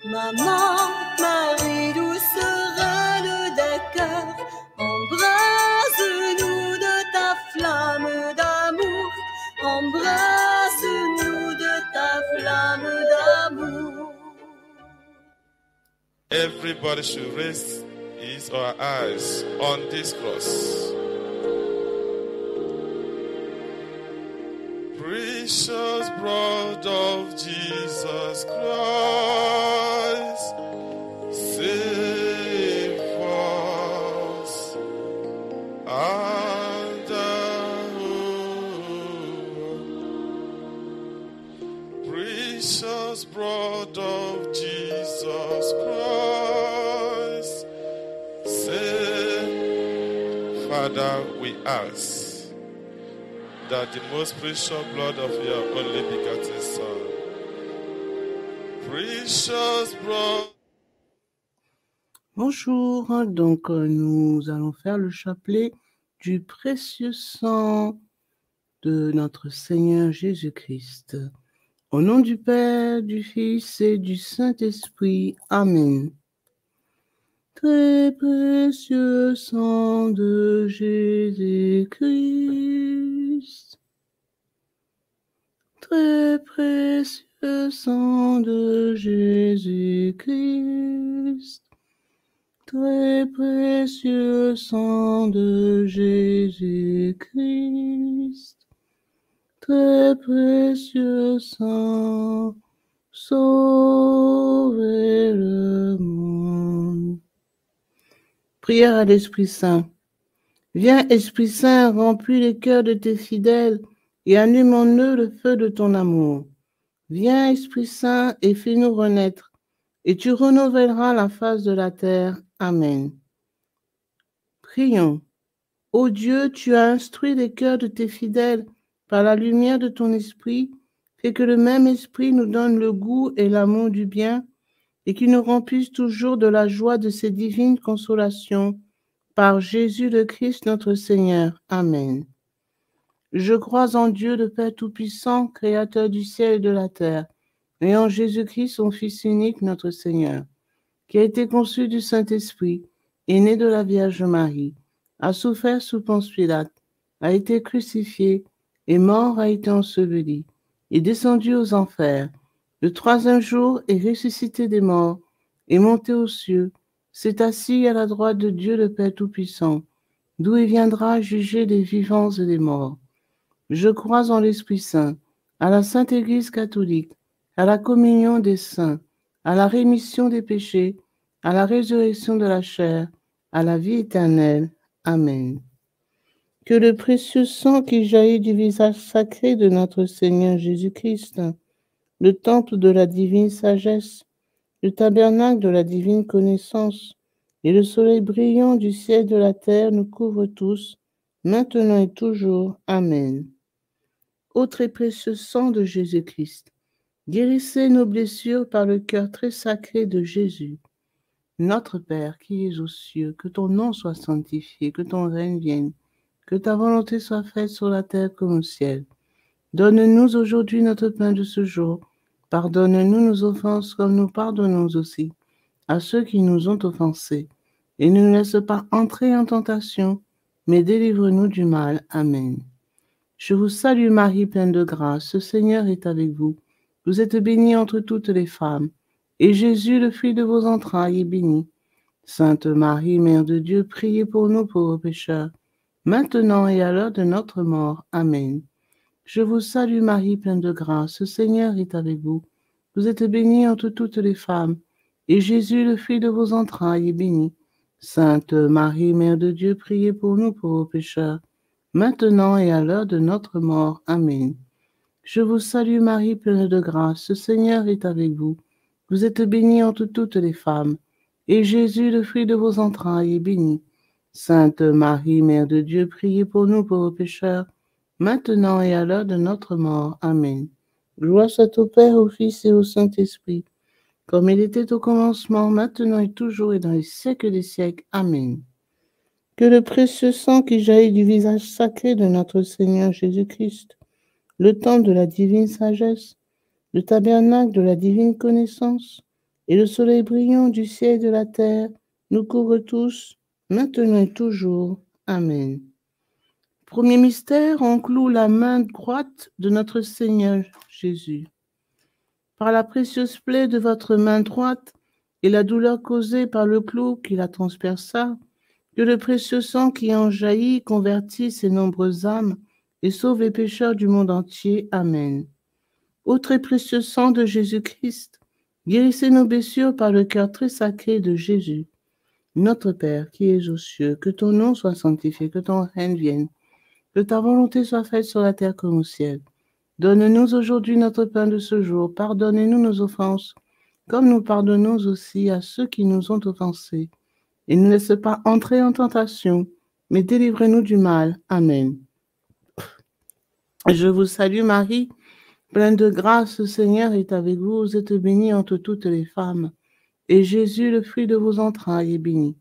Maman, Marie, douce reine des cœurs, embrase-nous de ta flamme d'amour, embrase-nous de ta flamme d'amour. Everybody should raise his or her eyes on this cross. Precious blood of Jesus Christ, save us and precious blood of Jesus Christ, save. Father, we ask that the most precious blood of your only begotten Son, precious blood. Bonjour, donc nous allons faire le chapelet du précieux sang de notre Seigneur Jésus-Christ. Au nom du Père, du Fils et du Saint-Esprit. Amen. Très précieux sang de Jésus-Christ. Très précieux sang de Jésus-Christ. Très précieux sang de Jésus-Christ. Très précieux sang, sauvez le monde. Prière à l'Esprit Saint. Viens, Esprit Saint, remplis les cœurs de tes fidèles et allume en eux le feu de ton amour. Viens, Esprit Saint, et fais-nous renaître, et tu renouvelleras la face de la terre. Amen. Prions. Ô Dieu, tu as instruit les cœurs de tes fidèles par la lumière de ton esprit, fais que le même esprit nous donne le goût et l'amour du bien, et qu'il nous remplisse toujours de la joie de ces divines consolations. Par Jésus le Christ notre Seigneur. Amen. Je crois en Dieu le Père Tout-Puissant, Créateur du ciel et de la terre, et en Jésus-Christ, son Fils unique, notre Seigneur, qui a été conçu du Saint-Esprit, est né de la Vierge Marie, a souffert sous Ponce Pilate, a été crucifié, est mort, a été enseveli, est descendu aux enfers, le troisième jour est ressuscité des morts, est monté aux cieux, s'est assis à la droite de Dieu le Père Tout-Puissant, d'où il viendra juger les vivants et les morts. Je crois en l'Esprit Saint, à la Sainte Église catholique, à la communion des saints, à la rémission des péchés, à la résurrection de la chair, à la vie éternelle. Amen. Que le précieux sang qui jaillit du visage sacré de notre Seigneur Jésus-Christ, le temple de la divine sagesse, le tabernacle de la divine connaissance, et le soleil brillant du ciel et de la terre nous couvrent tous, maintenant et toujours. Amen. Ô très précieux sang de Jésus-Christ, guérissez nos blessures par le cœur très sacré de Jésus. Notre Père qui es aux cieux, que ton nom soit sanctifié, que ton règne vienne, que ta volonté soit faite sur la terre comme au ciel. Donne-nous aujourd'hui notre pain de ce jour. Pardonne-nous nos offenses comme nous pardonnons aussi à ceux qui nous ont offensés. Et ne nous laisse pas entrer en tentation, mais délivre-nous du mal. Amen. Je vous salue Marie, pleine de grâce, le Seigneur est avec vous. Vous êtes bénie entre toutes les femmes, et Jésus, le fruit de vos entrailles, est béni. Sainte Marie, Mère de Dieu, priez pour nous pauvres pécheurs, maintenant et à l'heure de notre mort. Amen. Je vous salue Marie, pleine de grâce, le Seigneur est avec vous. Vous êtes bénie entre toutes les femmes, et Jésus, le fruit de vos entrailles, est béni. Sainte Marie, Mère de Dieu, priez pour nous pauvres pécheurs, maintenant et à l'heure de notre mort. Amen. Je vous salue Marie, pleine de grâce, le Seigneur est avec vous. Vous êtes bénie entre toutes les femmes, et Jésus, le fruit de vos entrailles, est béni. Sainte Marie, Mère de Dieu, priez pour nous pauvres pécheurs, maintenant et à l'heure de notre mort. Amen. Gloire soit au Père, au Fils et au Saint-Esprit, comme il était au commencement, maintenant et toujours et dans les siècles des siècles. Amen. Que le précieux sang qui jaillit du visage sacré de notre Seigneur Jésus-Christ, le temple de la divine sagesse, le tabernacle de la divine connaissance, et le soleil brillant du ciel et de la terre, nous couvre tous, maintenant et toujours. Amen. Premier mystère, on cloue la main droite de notre Seigneur Jésus. Par la précieuse plaie de votre main droite et la douleur causée par le clou qui la transperça, que le précieux sang qui en jaillit convertisse ces nombreuses âmes et sauve les pécheurs du monde entier. Amen. Ô très précieux sang de Jésus-Christ, guérissez nos blessures par le cœur très sacré de Jésus. Notre Père qui es aux cieux, que ton nom soit sanctifié, que ton règne vienne, que ta volonté soit faite sur la terre comme au ciel. Donne-nous aujourd'hui notre pain de ce jour. Pardonnez-nous nos offenses, comme nous pardonnons aussi à ceux qui nous ont offensés. Et ne laisse pas entrer en tentation, mais délivrez-nous du mal. Amen. Je vous salue Marie, pleine de grâce, le Seigneur est avec vous. Vous êtes bénie entre toutes les femmes, et Jésus, le fruit de vos entrailles, est béni.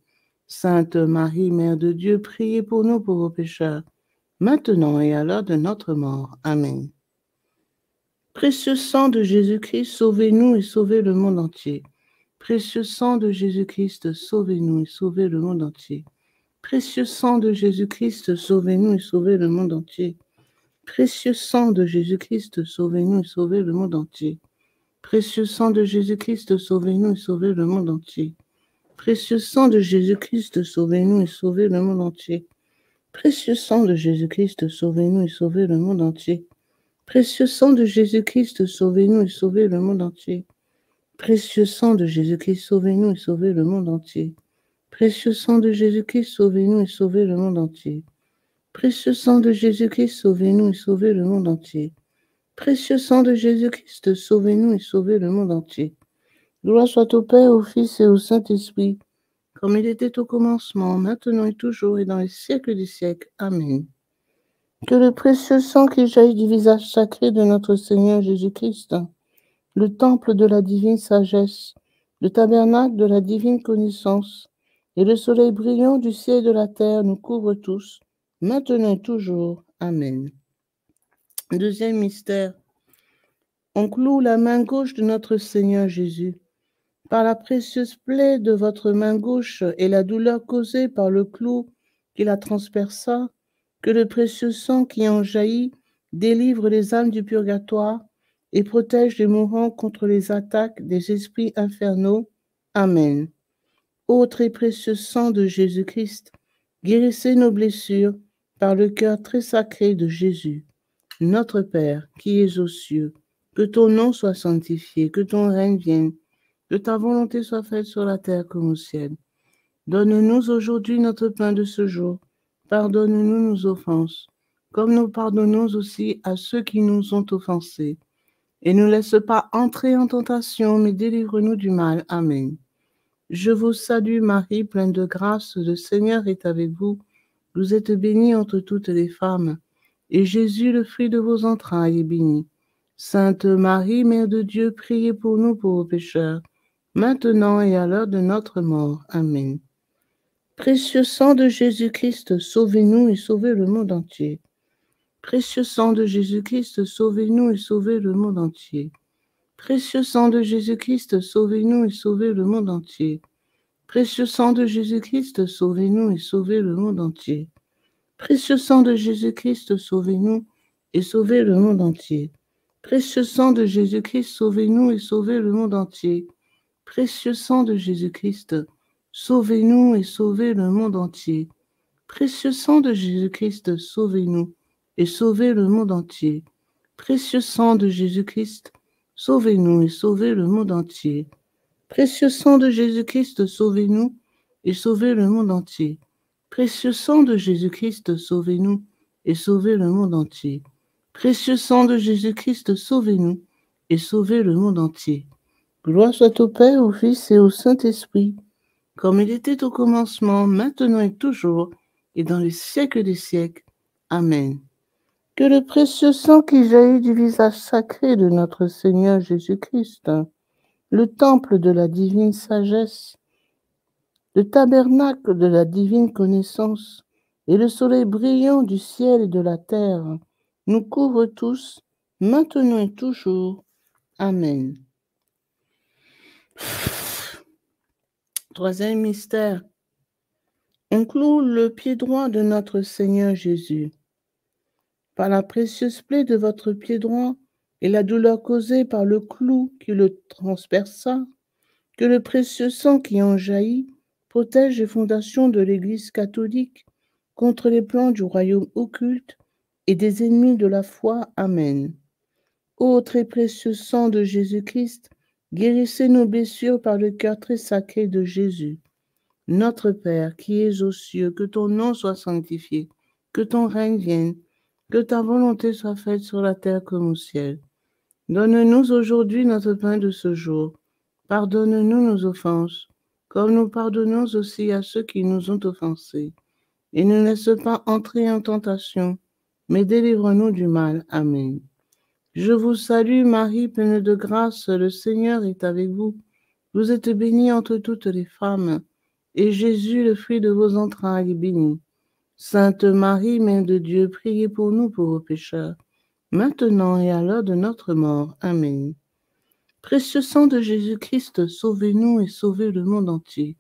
Sainte Marie, Mère de Dieu, priez pour nous pauvres pécheurs, maintenant et à l'heure de notre mort. Amen. Précieux sang de Jésus-Christ, sauvez-nous et sauvez le monde entier. Précieux sang de Jésus-Christ, sauvez-nous et sauvez le monde entier. Précieux sang de Jésus-Christ, sauvez-nous et sauvez le monde entier. Précieux sang de Jésus-Christ, sauvez-nous et sauvez le monde entier. Précieux sang de Jésus-Christ, sauvez-nous et sauvez le monde entier. Précieux sang de Jésus-Christ, sauvez-nous et sauvez le monde entier. Précieux sang de Jésus-Christ, sauvez-nous et sauvez le monde entier. Précieux sang de Jésus-Christ, sauvez-nous et sauvez le monde entier. Précieux sang de Jésus-Christ, sauvez-nous et sauvez le monde entier. Précieux sang de Jésus-Christ, sauvez-nous et sauvez le monde entier. Précieux sang de Jésus-Christ, sauvez-nous et sauvez le monde entier. Précieux sang de Jésus-Christ, sauvez-nous et sauvez le monde entier. Gloire soit au Père, au Fils et au Saint-Esprit, comme il était au commencement, maintenant et toujours et dans les siècles des siècles. Amen. Que le précieux sang qui jaillit du visage sacré de notre Seigneur Jésus-Christ, le temple de la divine sagesse, le tabernacle de la divine connaissance, et le soleil brillant du ciel et de la terre nous couvrent tous, maintenant et toujours. Amen. Deuxième mystère, on cloue la main gauche de notre Seigneur Jésus. Par la précieuse plaie de votre main gauche et la douleur causée par le clou qui la transperça, que le précieux sang qui en jaillit délivre les âmes du purgatoire et protège les mourants contre les attaques des esprits infernaux. Amen. Ô très précieux sang de Jésus-Christ, guérissez nos blessures par le cœur très sacré de Jésus. Notre Père, qui es aux cieux, que ton nom soit sanctifié, que ton règne vienne, que ta volonté soit faite sur la terre comme au ciel. Donne-nous aujourd'hui notre pain de ce jour. Pardonne-nous nos offenses, comme nous pardonnons aussi à ceux qui nous ont offensés. Et ne laisse pas entrer en tentation, mais délivre-nous du mal. Amen. Je vous salue Marie, pleine de grâce, le Seigneur est avec vous. Vous êtes bénie entre toutes les femmes, et Jésus, le fruit de vos entrailles, est béni. Sainte Marie, Mère de Dieu, priez pour nous pauvres pécheurs, maintenant et à l'heure de notre mort. Amen. Précieux sang de Jésus-Christ, sauvez-nous et sauvez le monde entier. Précieux sang de Jésus-Christ, sauvez-nous et sauvez le monde entier. Précieux sang de Jésus-Christ, sauvez-nous et sauvez le monde entier. Précieux sang de Jésus-Christ, sauvez-nous et sauvez le monde entier. Précieux sang de Jésus-Christ, sauvez-nous et sauvez le monde entier. Précieux sang de Jésus-Christ, sauvez-nous et sauvez le monde entier. Précieux sang de Jésus-Christ, sauvez-nous et sauvez le monde entier. Précieux sang de Jésus-Christ, sauvez-nous et sauvez le monde entier. Précieux sang de Jésus-Christ, sauvez-nous et sauvez le monde entier. Précieux sang de Jésus-Christ, sauvez-nous et sauvez le monde entier. Précieux sang de Jésus-Christ, sauvez-nous et sauvez le monde entier. Précieux sang de Jésus-Christ, sauvez-nous et sauvez le monde entier. Gloire soit au Père, au Fils et au Saint-Esprit, comme il était au commencement, maintenant et toujours, et dans les siècles des siècles. Amen. Que le précieux sang qui jaillit du visage sacré de notre Seigneur Jésus-Christ, le temple de la divine sagesse, le tabernacle de la divine connaissance et le soleil brillant du ciel et de la terre nous couvrent tous, maintenant et toujours. Amen. Troisième mystère. On cloue le pied droit de notre Seigneur Jésus. Par la précieuse plaie de votre pied droit et la douleur causée par le clou qui le transperça, que le précieux sang qui en jaillit protège les fondations de l'Église catholique contre les plans du royaume occulte et des ennemis de la foi. Amen. Ô très précieux sang de Jésus-Christ, guérissez nos blessures par le cœur très sacré de Jésus. Notre Père, qui es aux cieux, que ton nom soit sanctifié, que ton règne vienne, que ta volonté soit faite sur la terre comme au ciel. Donne-nous aujourd'hui notre pain de ce jour. Pardonne-nous nos offenses, comme nous pardonnons aussi à ceux qui nous ont offensés. Et ne laisse pas entrer en tentation, mais délivre-nous du mal. Amen. Je vous salue Marie, pleine de grâce, le Seigneur est avec vous. Vous êtes bénie entre toutes les femmes, et Jésus, le fruit de vos entrailles, est béni. Sainte Marie, Mère de Dieu, priez pour nous pauvres pécheurs, maintenant et à l'heure de notre mort. Amen. Précieux sang de Jésus-Christ, sauvez-nous et sauvez le monde entier.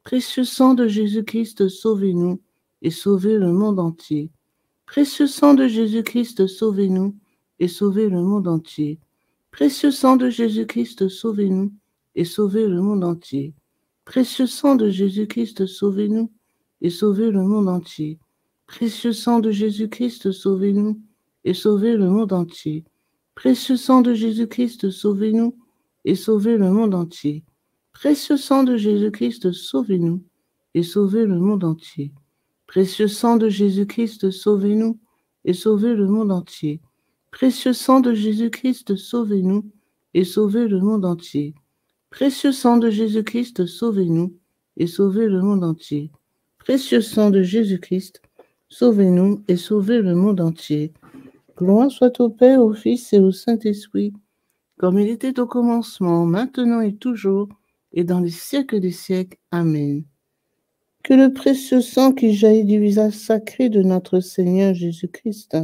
Précieux sang de Jésus-Christ, sauvez-nous et sauvez le monde entier. Précieux sang de Jésus-Christ, sauvez-nous et sauvez le monde entier. Précieux sang de Jésus-Christ, sauvez-nous et sauvez le monde entier. Précieux sang de Jésus-Christ, sauvez-nous et sauvez le monde entier. Précieux sang de Jésus-Christ, sauvez-nous et sauvez le monde entier. Précieux sang de Jésus-Christ, sauvez-nous et sauvez le monde entier. Précieux sang de Jésus-Christ, sauvez-nous et sauvez le monde entier. Précieux sang de Jésus-Christ, sauvez-nous et sauvez le monde entier. Précieux sang de Jésus-Christ, sauvez-nous et sauvez le monde entier. Précieux sang de Jésus-Christ, sauvez-nous et sauvez le monde entier. Précieux sang de Jésus-Christ, sauvez-nous et sauvez le monde entier. Gloire soit au Père, au Fils et au Saint-Esprit, comme il était au commencement, maintenant et toujours, et dans les siècles des siècles. Amen. Que le précieux sang qui jaillit du visage sacré de notre Seigneur Jésus-Christ,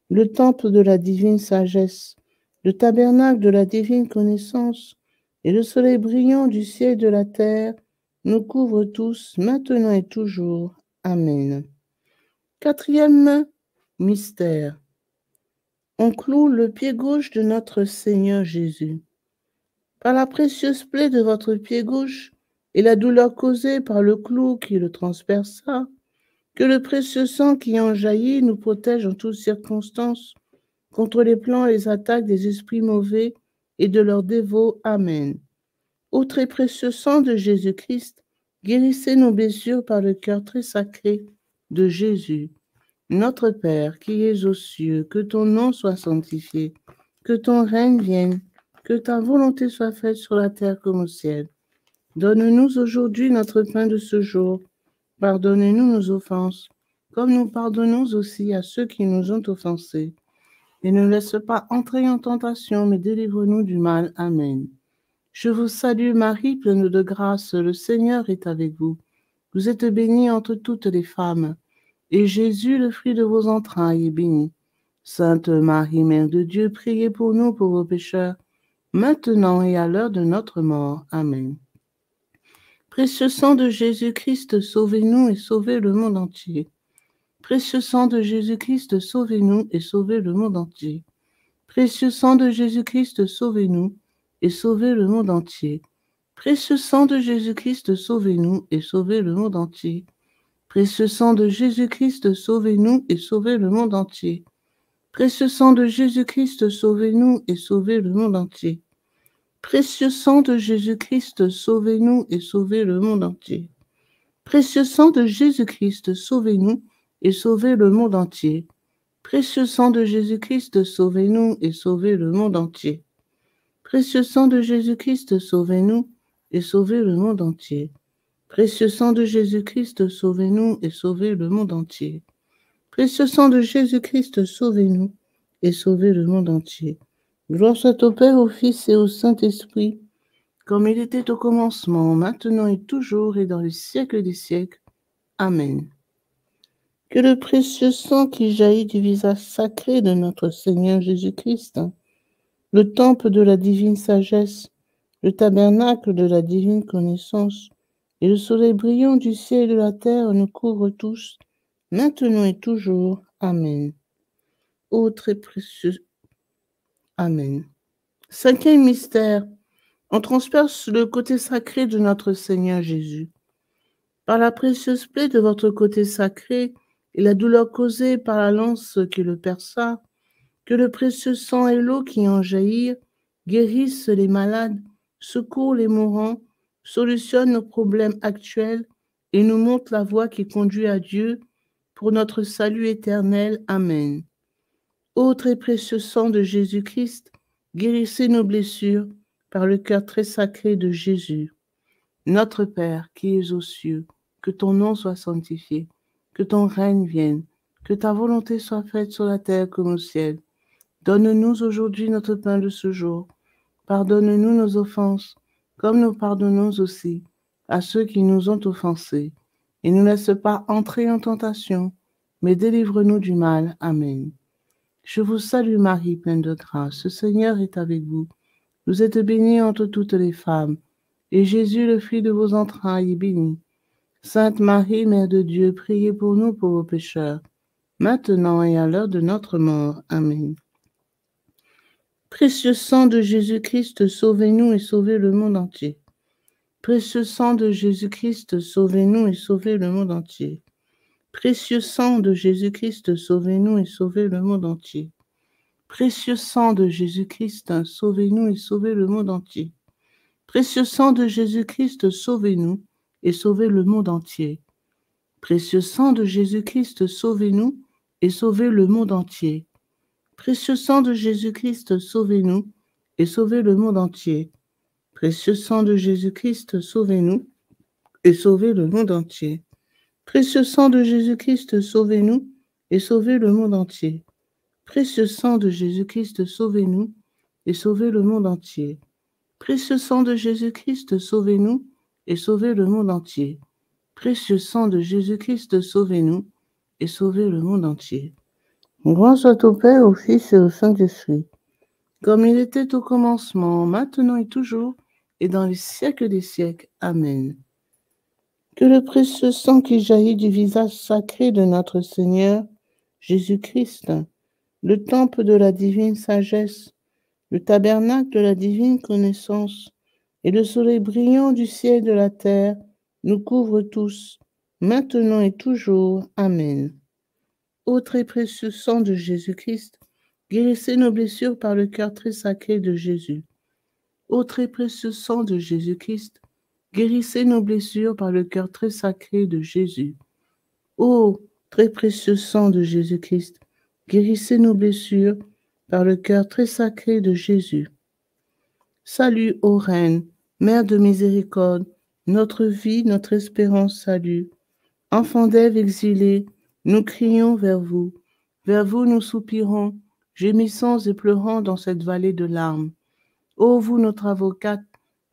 le temple de la divine sagesse, le tabernacle de la divine connaissance et le soleil brillant du ciel et de la terre nous couvrent tous, maintenant et toujours. Amen. Quatrième mystère. On cloue le pied gauche de notre Seigneur Jésus. Par la précieuse plaie de votre pied gauche et la douleur causée par le clou qui le transperça, que le précieux sang qui en jaillit nous protège en toutes circonstances contre les plans et les attaques des esprits mauvais et de leurs dévots. Amen. Ô très précieux sang de Jésus-Christ, guérissez nos blessures par le cœur très sacré de Jésus. Notre Père qui es aux cieux, que ton nom soit sanctifié, que ton règne vienne, que ta volonté soit faite sur la terre comme au ciel. Donne-nous aujourd'hui notre pain de ce jour. Pardonne-nous nos offenses, comme nous pardonnons aussi à ceux qui nous ont offensés. Et ne laisse pas entrer en tentation, mais délivre-nous du mal. Amen. Je vous salue Marie, pleine de grâce, le Seigneur est avec vous. Vous êtes bénie entre toutes les femmes, et Jésus, le fruit de vos entrailles, est béni. Sainte Marie, Mère de Dieu, priez pour nous pauvres pécheurs, maintenant et à l'heure de notre mort. Amen. Précieux sang de Jésus-Christ, sauvez-nous et sauvez le monde entier. Précieux sang de Jésus-Christ, sauvez-nous et sauvez le monde entier. Précieux sang de Jésus-Christ, sauvez-nous et sauvez le monde entier. Précieux sang de Jésus-Christ, sauvez-nous et sauvez le monde entier. Précieux sang de Jésus-Christ, sauvez-nous et sauvez le monde entier. Précieux sang de Jésus-Christ, sauvez-nous et sauvez le monde entier. Précieux sang de Jésus-Christ, sauvez-nous et sauvez le monde entier. Précieux sang de Jésus-Christ, sauvez-nous et sauvez le monde entier. Précieux sang de Jésus-Christ, sauvez-nous et sauvez le monde entier. Précieux sang de Jésus-Christ, sauvez-nous et sauvez le monde entier. Précieux sang de Jésus-Christ, sauvez-nous et sauvez le monde entier. Précieux sang de Jésus-Christ, sauvez-nous et sauvez le monde entier. Gloire soit au Père, au Fils et au Saint-Esprit, comme il était au commencement, maintenant et toujours et dans les siècles des siècles. Amen. Que le précieux sang qui jaillit du visage sacré de notre Seigneur Jésus-Christ, le temple de la divine sagesse, le tabernacle de la divine connaissance, et le soleil brillant du ciel et de la terre nous couvrent tous, maintenant et toujours. Amen. Ô très précieux. Amen. Cinquième mystère, on transperce le côté sacré de notre Seigneur Jésus. Par la précieuse plaie de votre côté sacré et la douleur causée par la lance qui le perça, que le précieux sang et l'eau qui en jaillirent guérissent les malades, secourent les mourants, solutionnent nos problèmes actuels et nous montrent la voie qui conduit à Dieu pour notre salut éternel. Amen. Ô très précieux sang de Jésus-Christ, guérissez nos blessures par le cœur très sacré de Jésus. Notre Père qui es aux cieux, que ton nom soit sanctifié, que ton règne vienne, que ta volonté soit faite sur la terre comme au ciel. Donne-nous aujourd'hui notre pain de ce jour. Pardonne-nous nos offenses, comme nous pardonnons aussi à ceux qui nous ont offensés. Et ne laisse pas entrer en tentation, mais délivre-nous du mal. Amen. Je vous salue Marie, pleine de grâce. Le Seigneur est avec vous. Vous êtes bénie entre toutes les femmes, et Jésus, le fruit de vos entrailles, est béni. Sainte Marie, Mère de Dieu, priez pour nous pauvres pécheurs, maintenant et à l'heure de notre mort. Amen. Précieux sang de Jésus-Christ, sauvez-nous et sauvez le monde entier. Précieux sang de Jésus-Christ, sauvez-nous et sauvez le monde entier. Précieux sang de Jésus-Christ, sauvez-nous et sauvez le monde entier. Précieux sang de Jésus-Christ, sauvez-nous et sauvez le monde entier. Précieux sang de Jésus-Christ, sauvez-nous et sauvez le monde entier. Précieux sang de Jésus-Christ, sauvez-nous et sauvez le monde entier. Précieux sang de Jésus-Christ, sauvez-nous et sauvez le monde entier. Précieux sang de Jésus-Christ, sauvez-nous et sauvez le monde entier. Précieux sang de Jésus-Christ, sauvez-nous et sauvez le monde entier. Précieux sang de Jésus-Christ, sauvez-nous et sauvez le monde entier. Précieux sang de Jésus-Christ, sauvez-nous et sauvez le monde entier. Précieux sang de Jésus-Christ, sauvez-nous et sauvez le monde entier. Gloire soit au Père, au Fils et au Saint-Esprit, comme il était au commencement, maintenant et toujours, et dans les siècles des siècles. Amen. Que le précieux sang qui jaillit du visage sacré de notre Seigneur Jésus-Christ, le temple de la divine sagesse, le tabernacle de la divine connaissance, et le soleil brillant du ciel et de la terre, nous couvre tous, maintenant et toujours. Amen. Ô très précieux sang de Jésus-Christ, guérissez nos blessures par le cœur très sacré de Jésus. Ô très précieux sang de Jésus-Christ, guérissez nos blessures par le cœur très sacré de Jésus. Ô très précieux sang de Jésus-Christ, guérissez nos blessures par le cœur très sacré de Jésus. Salut, ô Reine, Mère de miséricorde, notre vie, notre espérance, salut. Enfants d'Ève exilés, nous crions vers vous nous soupirons, gémissant et pleurant dans cette vallée de larmes. Ô vous, notre avocate,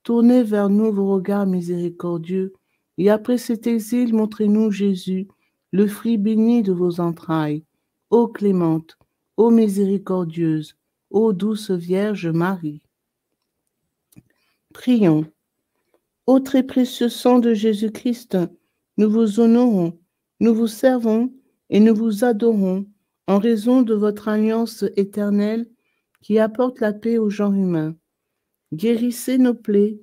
tournez vers nous vos regards miséricordieux, et après cet exil, montrez-nous Jésus, le fruit béni de vos entrailles. Ô clémente, ô miséricordieuse, ô douce Vierge Marie. Prions. Ô très précieux sang de Jésus-Christ, nous vous honorons, nous vous servons et nous vous adorons en raison de votre alliance éternelle qui apporte la paix au genre humain. Guérissez nos plaies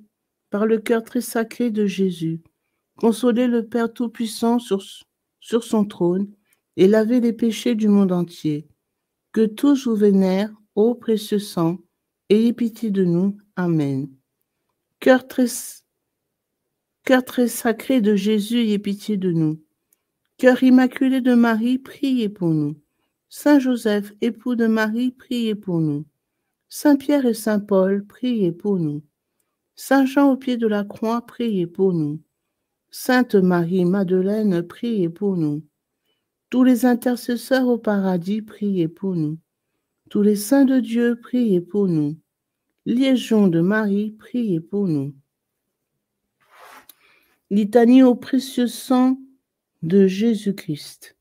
par le cœur très sacré de Jésus. Consolez le Père Tout-Puissant sur son trône et lavez les péchés du monde entier. Que tous vous vénèrent, ô précieux sang, ayez pitié de nous. Amen. Cœur très sacré de Jésus, ayez pitié de nous. Cœur immaculé de Marie, priez pour nous. Saint Joseph, époux de Marie, priez pour nous. Saint Pierre et Saint Paul, priez pour nous. Saint Jean au pied de la croix, priez pour nous. Sainte Marie-Madeleine, priez pour nous. Tous les intercesseurs au paradis, priez pour nous. Tous les saints de Dieu, priez pour nous. Légion de Marie, priez pour nous. Litanie au précieux sang de Jésus-Christ.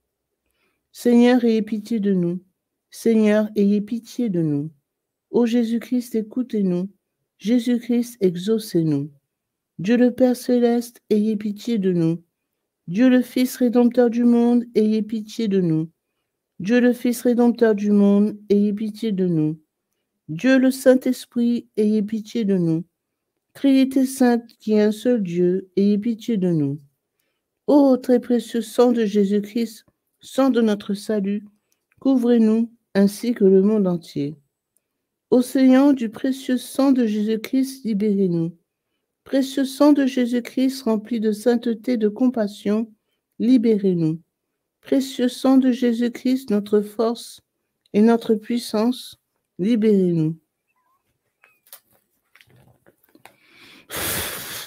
Seigneur, ayez pitié de nous. Seigneur, ayez pitié de nous. Ô Jésus-Christ, écoutez-nous. Jésus-Christ, exaucez-nous. Dieu le Père céleste, ayez pitié de nous. Dieu le Fils rédempteur du monde, ayez pitié de nous. Dieu le Fils rédempteur du monde, ayez pitié de nous. Dieu le Saint-Esprit, ayez pitié de nous. Trinité sainte qui est un seul Dieu, ayez pitié de nous. Ô très précieux sang de Jésus-Christ, sang de notre salut, couvrez-nous ainsi que le monde entier. Océan du précieux sang de Jésus-Christ, libérez-nous. Précieux sang de Jésus-Christ rempli de sainteté, de compassion, libérez-nous. Précieux sang de Jésus-Christ, notre force et notre puissance, libérez-nous.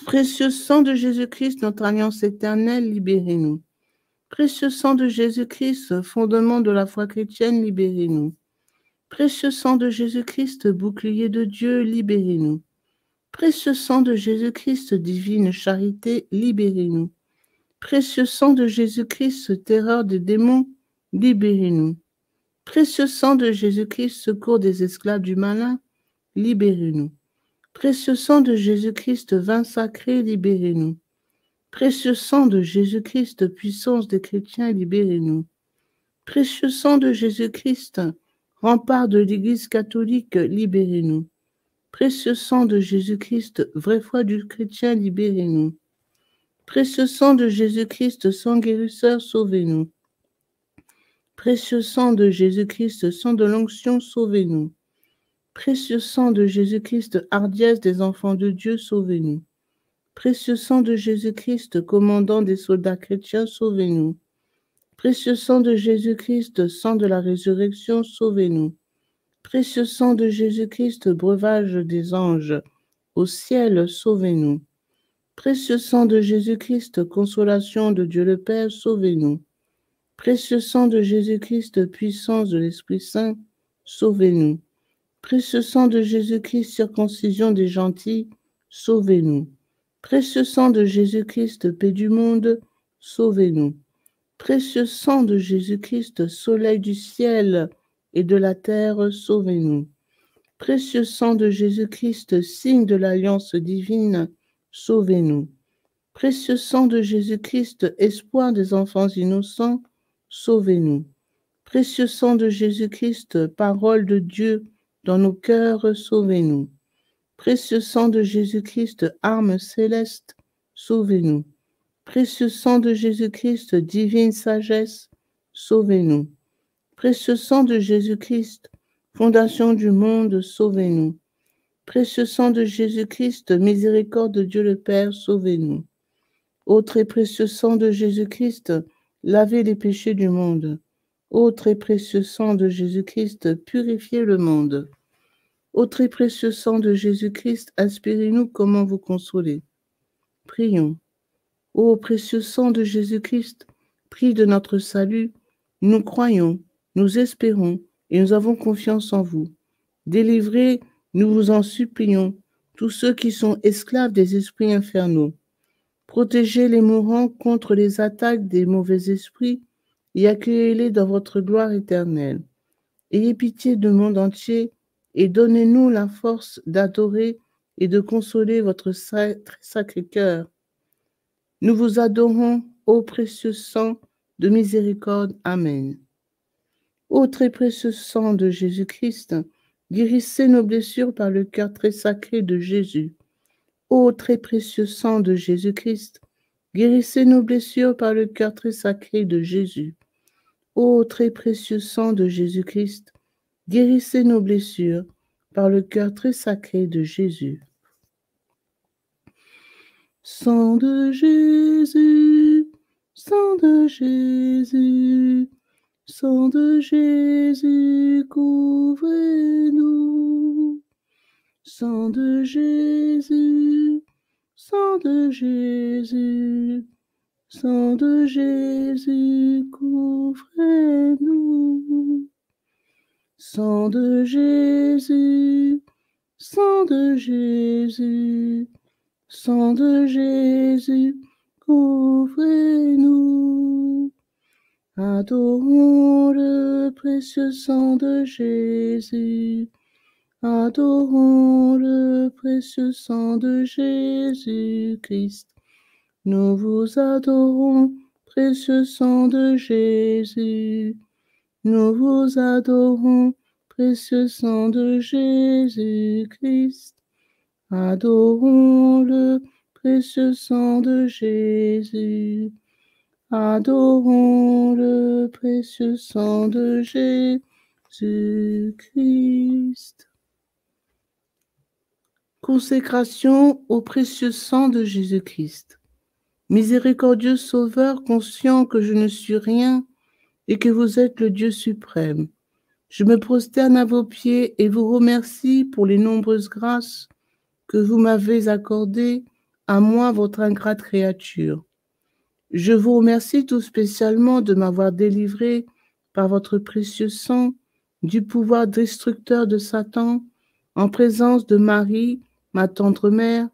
Précieux sang de Jésus-Christ, notre alliance éternelle, libérez-nous. Précieux sang de Jésus-Christ, fondement de la foi chrétienne, libérez-nous. Précieux sang de Jésus-Christ, bouclier de Dieu, libérez-nous. Précieux sang de Jésus-Christ, divine charité, libérez-nous. Précieux sang de Jésus-Christ, terreur des démons, libérez-nous. Précieux sang de Jésus-Christ, secours des esclaves du malin, libérez-nous. Précieux sang de Jésus-Christ, vin sacré, libérez-nous. Précieux sang de Jésus-Christ, puissance des chrétiens, libérez-nous. Précieux sang de Jésus-Christ, rempart de l'Église catholique, libérez-nous. Précieux sang de Jésus-Christ, vraie foi du chrétien, libérez-nous. Précieux sang de Jésus-Christ, sang guérisseur, sauvez-nous. Précieux sang de Jésus-Christ, sang de l'onction, sauvez-nous. Précieux sang de Jésus-Christ, hardiesse des enfants de Dieu, sauvez-nous. Précieux sang de Jésus-Christ, commandant des soldats chrétiens, sauvez-nous. Précieux sang de Jésus-Christ, sang de la résurrection, sauvez-nous. Précieux sang de Jésus-Christ, breuvage des anges, au ciel, sauvez-nous. Précieux sang de Jésus-Christ, consolation de Dieu le Père, sauvez-nous. Précieux sang de Jésus-Christ, puissance de l'Esprit Saint, sauvez-nous. Précieux sang de Jésus-Christ, circoncision des gentils, sauvez-nous. Précieux sang de Jésus-Christ, paix du monde, sauvez-nous. Précieux sang de Jésus-Christ, soleil du ciel et de la terre, sauvez-nous. Précieux sang de Jésus-Christ, signe de l'alliance divine, sauvez-nous. Précieux sang de Jésus-Christ, espoir des enfants innocents, sauvez-nous. Précieux sang de Jésus-Christ, parole de Dieu dans nos cœurs, sauvez-nous. Précieux sang de Jésus-Christ, arme céleste, sauvez-nous. Précieux sang de Jésus-Christ, divine sagesse, sauvez-nous. Précieux sang de Jésus-Christ, fondation du monde, sauvez-nous. Précieux sang de Jésus-Christ, miséricorde de Dieu le Père, sauvez-nous. Ô très précieux sang de Jésus-Christ, lavez les péchés du monde. Ô très précieux sang de Jésus-Christ, purifiez le monde. Ô très précieux sang de Jésus-Christ, inspirez-nous comment vous consoler. Prions. Ô précieux sang de Jésus-Christ, prix de notre salut, nous croyons, nous espérons et nous avons confiance en vous. Délivrez, nous vous en supplions, tous ceux qui sont esclaves des esprits infernaux. Protégez les mourants contre les attaques des mauvais esprits et accueillez-les dans votre gloire éternelle. Ayez pitié du monde entier et donnez-nous la force d'adorer et de consoler votre très sacré cœur. Nous vous adorons, ô précieux sang de miséricorde. Amen. Ô très précieux sang de Jésus-Christ, guérissez nos blessures par le cœur très sacré de Jésus. Ô très précieux sang de Jésus-Christ, guérissez nos blessures par le cœur très sacré de Jésus. Ô très précieux sang de Jésus-Christ, guérissez nos blessures par le cœur très sacré de Jésus. Sang de Jésus, sang de Jésus, sang de Jésus, couvrez-nous. Sang de Jésus, sang de Jésus, sang de Jésus, couvrez-nous. Sang de Jésus, sang de Jésus, sang de Jésus, couvrez-nous. Adorons le précieux sang de Jésus. Adorons le précieux sang de Jésus-Christ. Nous vous adorons, précieux sang de Jésus. Nous vous adorons, précieux sang de Jésus-Christ. Adorons le précieux sang de Jésus. Adorons le précieux sang de Jésus-Christ. Consécration au précieux sang de Jésus-Christ. Miséricordieux Sauveur, conscient que je ne suis rien et que vous êtes le Dieu suprême, je me prosterne à vos pieds et vous remercie pour les nombreuses grâces que vous m'avez accordées, à moi, votre ingrate créature. Je vous remercie tout spécialement de m'avoir délivré par votre précieux sang du pouvoir destructeur de Satan, en présence de Marie, ma tendre mère,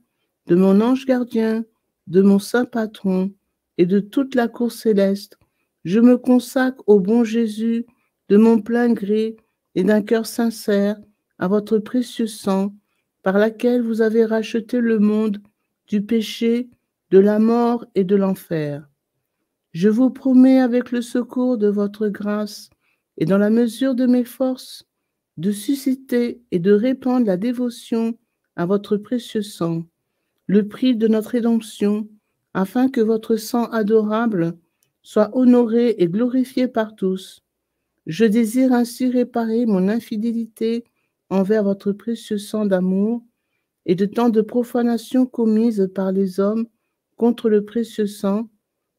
de mon ange gardien, de mon saint patron et de toute la cour céleste. Je me consacre au bon Jésus de mon plein gré et d'un cœur sincère à votre précieux sang, par laquelle vous avez racheté le monde du péché, de la mort et de l'enfer. Je vous promets, avec le secours de votre grâce et dans la mesure de mes forces, de susciter et de répandre la dévotion à votre précieux sang, le prix de notre rédemption, afin que votre sang adorable soit honoré et glorifié par tous. Je désire ainsi réparer mon infidélité envers votre précieux sang d'amour et de tant de profanations commises par les hommes contre le précieux sang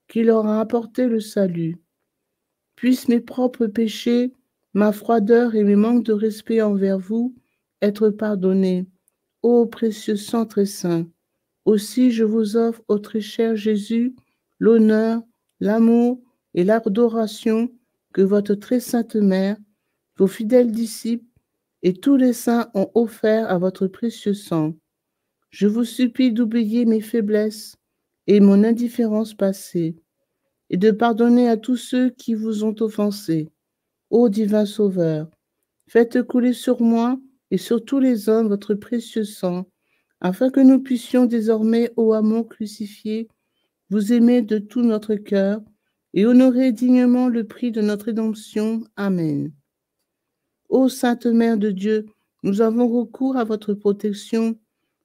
qui leur a apporté le salut. Puissent mes propres péchés, ma froideur et mes manques de respect envers vous être pardonnés, ô précieux sang très saint. Aussi je vous offre, ô très cher Jésus, l'honneur, l'amour et l'adoration que votre très sainte mère, vos fidèles disciples et tous les saints ont offert à votre précieux sang. Je vous supplie d'oublier mes faiblesses et mon indifférence passée, et de pardonner à tous ceux qui vous ont offensé. Ô divin Sauveur, faites couler sur moi et sur tous les hommes votre précieux sang, afin que nous puissions désormais, ô amour crucifié, vous aimer de tout notre cœur et honorer dignement le prix de notre rédemption. Amen. Ô Sainte Mère de Dieu, nous avons recours à votre protection.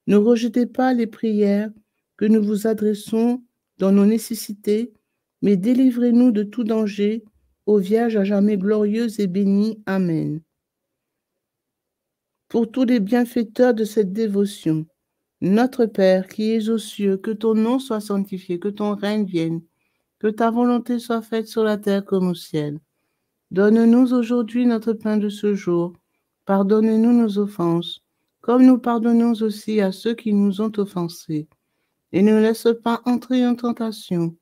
Ne rejetez pas les prières que nous vous adressons dans nos nécessités, mais délivrez-nous de tout danger, ô Vierge à jamais glorieuse et bénie. Amen. Pour tous les bienfaiteurs de cette dévotion, notre Père qui es aux cieux, que ton nom soit sanctifié, que ton règne vienne, Que ta volonté soit faite sur la terre comme au ciel. Donne-nous aujourd'hui notre pain de ce jour. Pardonne-nous nos offenses, comme nous pardonnons aussi à ceux qui nous ont offensés. Et ne laisse pas entrer en tentation,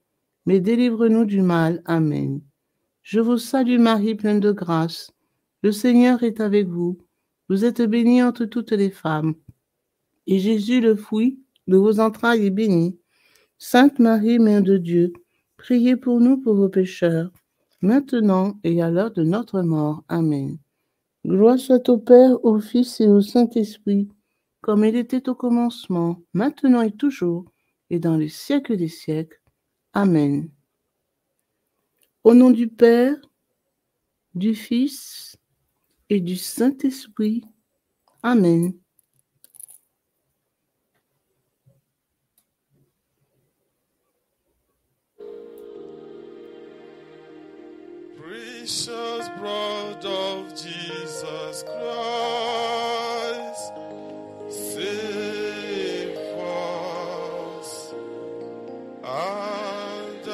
mais délivre-nous du mal. Amen. Je vous salue Marie, pleine de grâce. Le Seigneur est avec vous. Vous êtes bénie entre toutes les femmes. Et Jésus, le fruit de vos entrailles, est béni. Sainte Marie, Mère de Dieu, priez pour nous pauvres pécheurs, maintenant et à l'heure de notre mort. Amen. Gloire soit au Père, au Fils et au Saint-Esprit, comme il était au commencement, maintenant et toujours, et dans les siècles des siècles. Amen. Au nom du Père, du Fils et du Saint-Esprit. Amen. Precious blood of Jesus Christ, save us and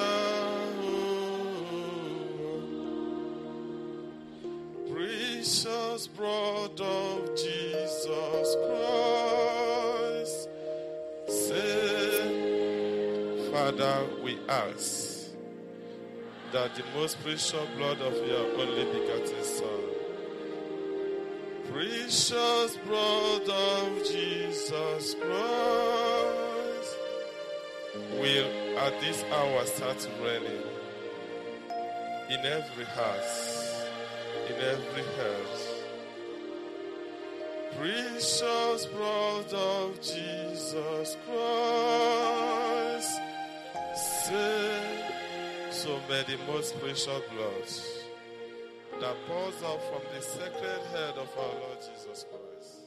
precious blood of Jesus Christ, save. Father, we ask that the most precious blood of your only begotten Son, precious blood of Jesus Christ, will at this hour start raining in every house, in every house. Precious blood of Jesus Christ, save. So may the most precious blood that pours out from the sacred head of our Lord Jesus Christ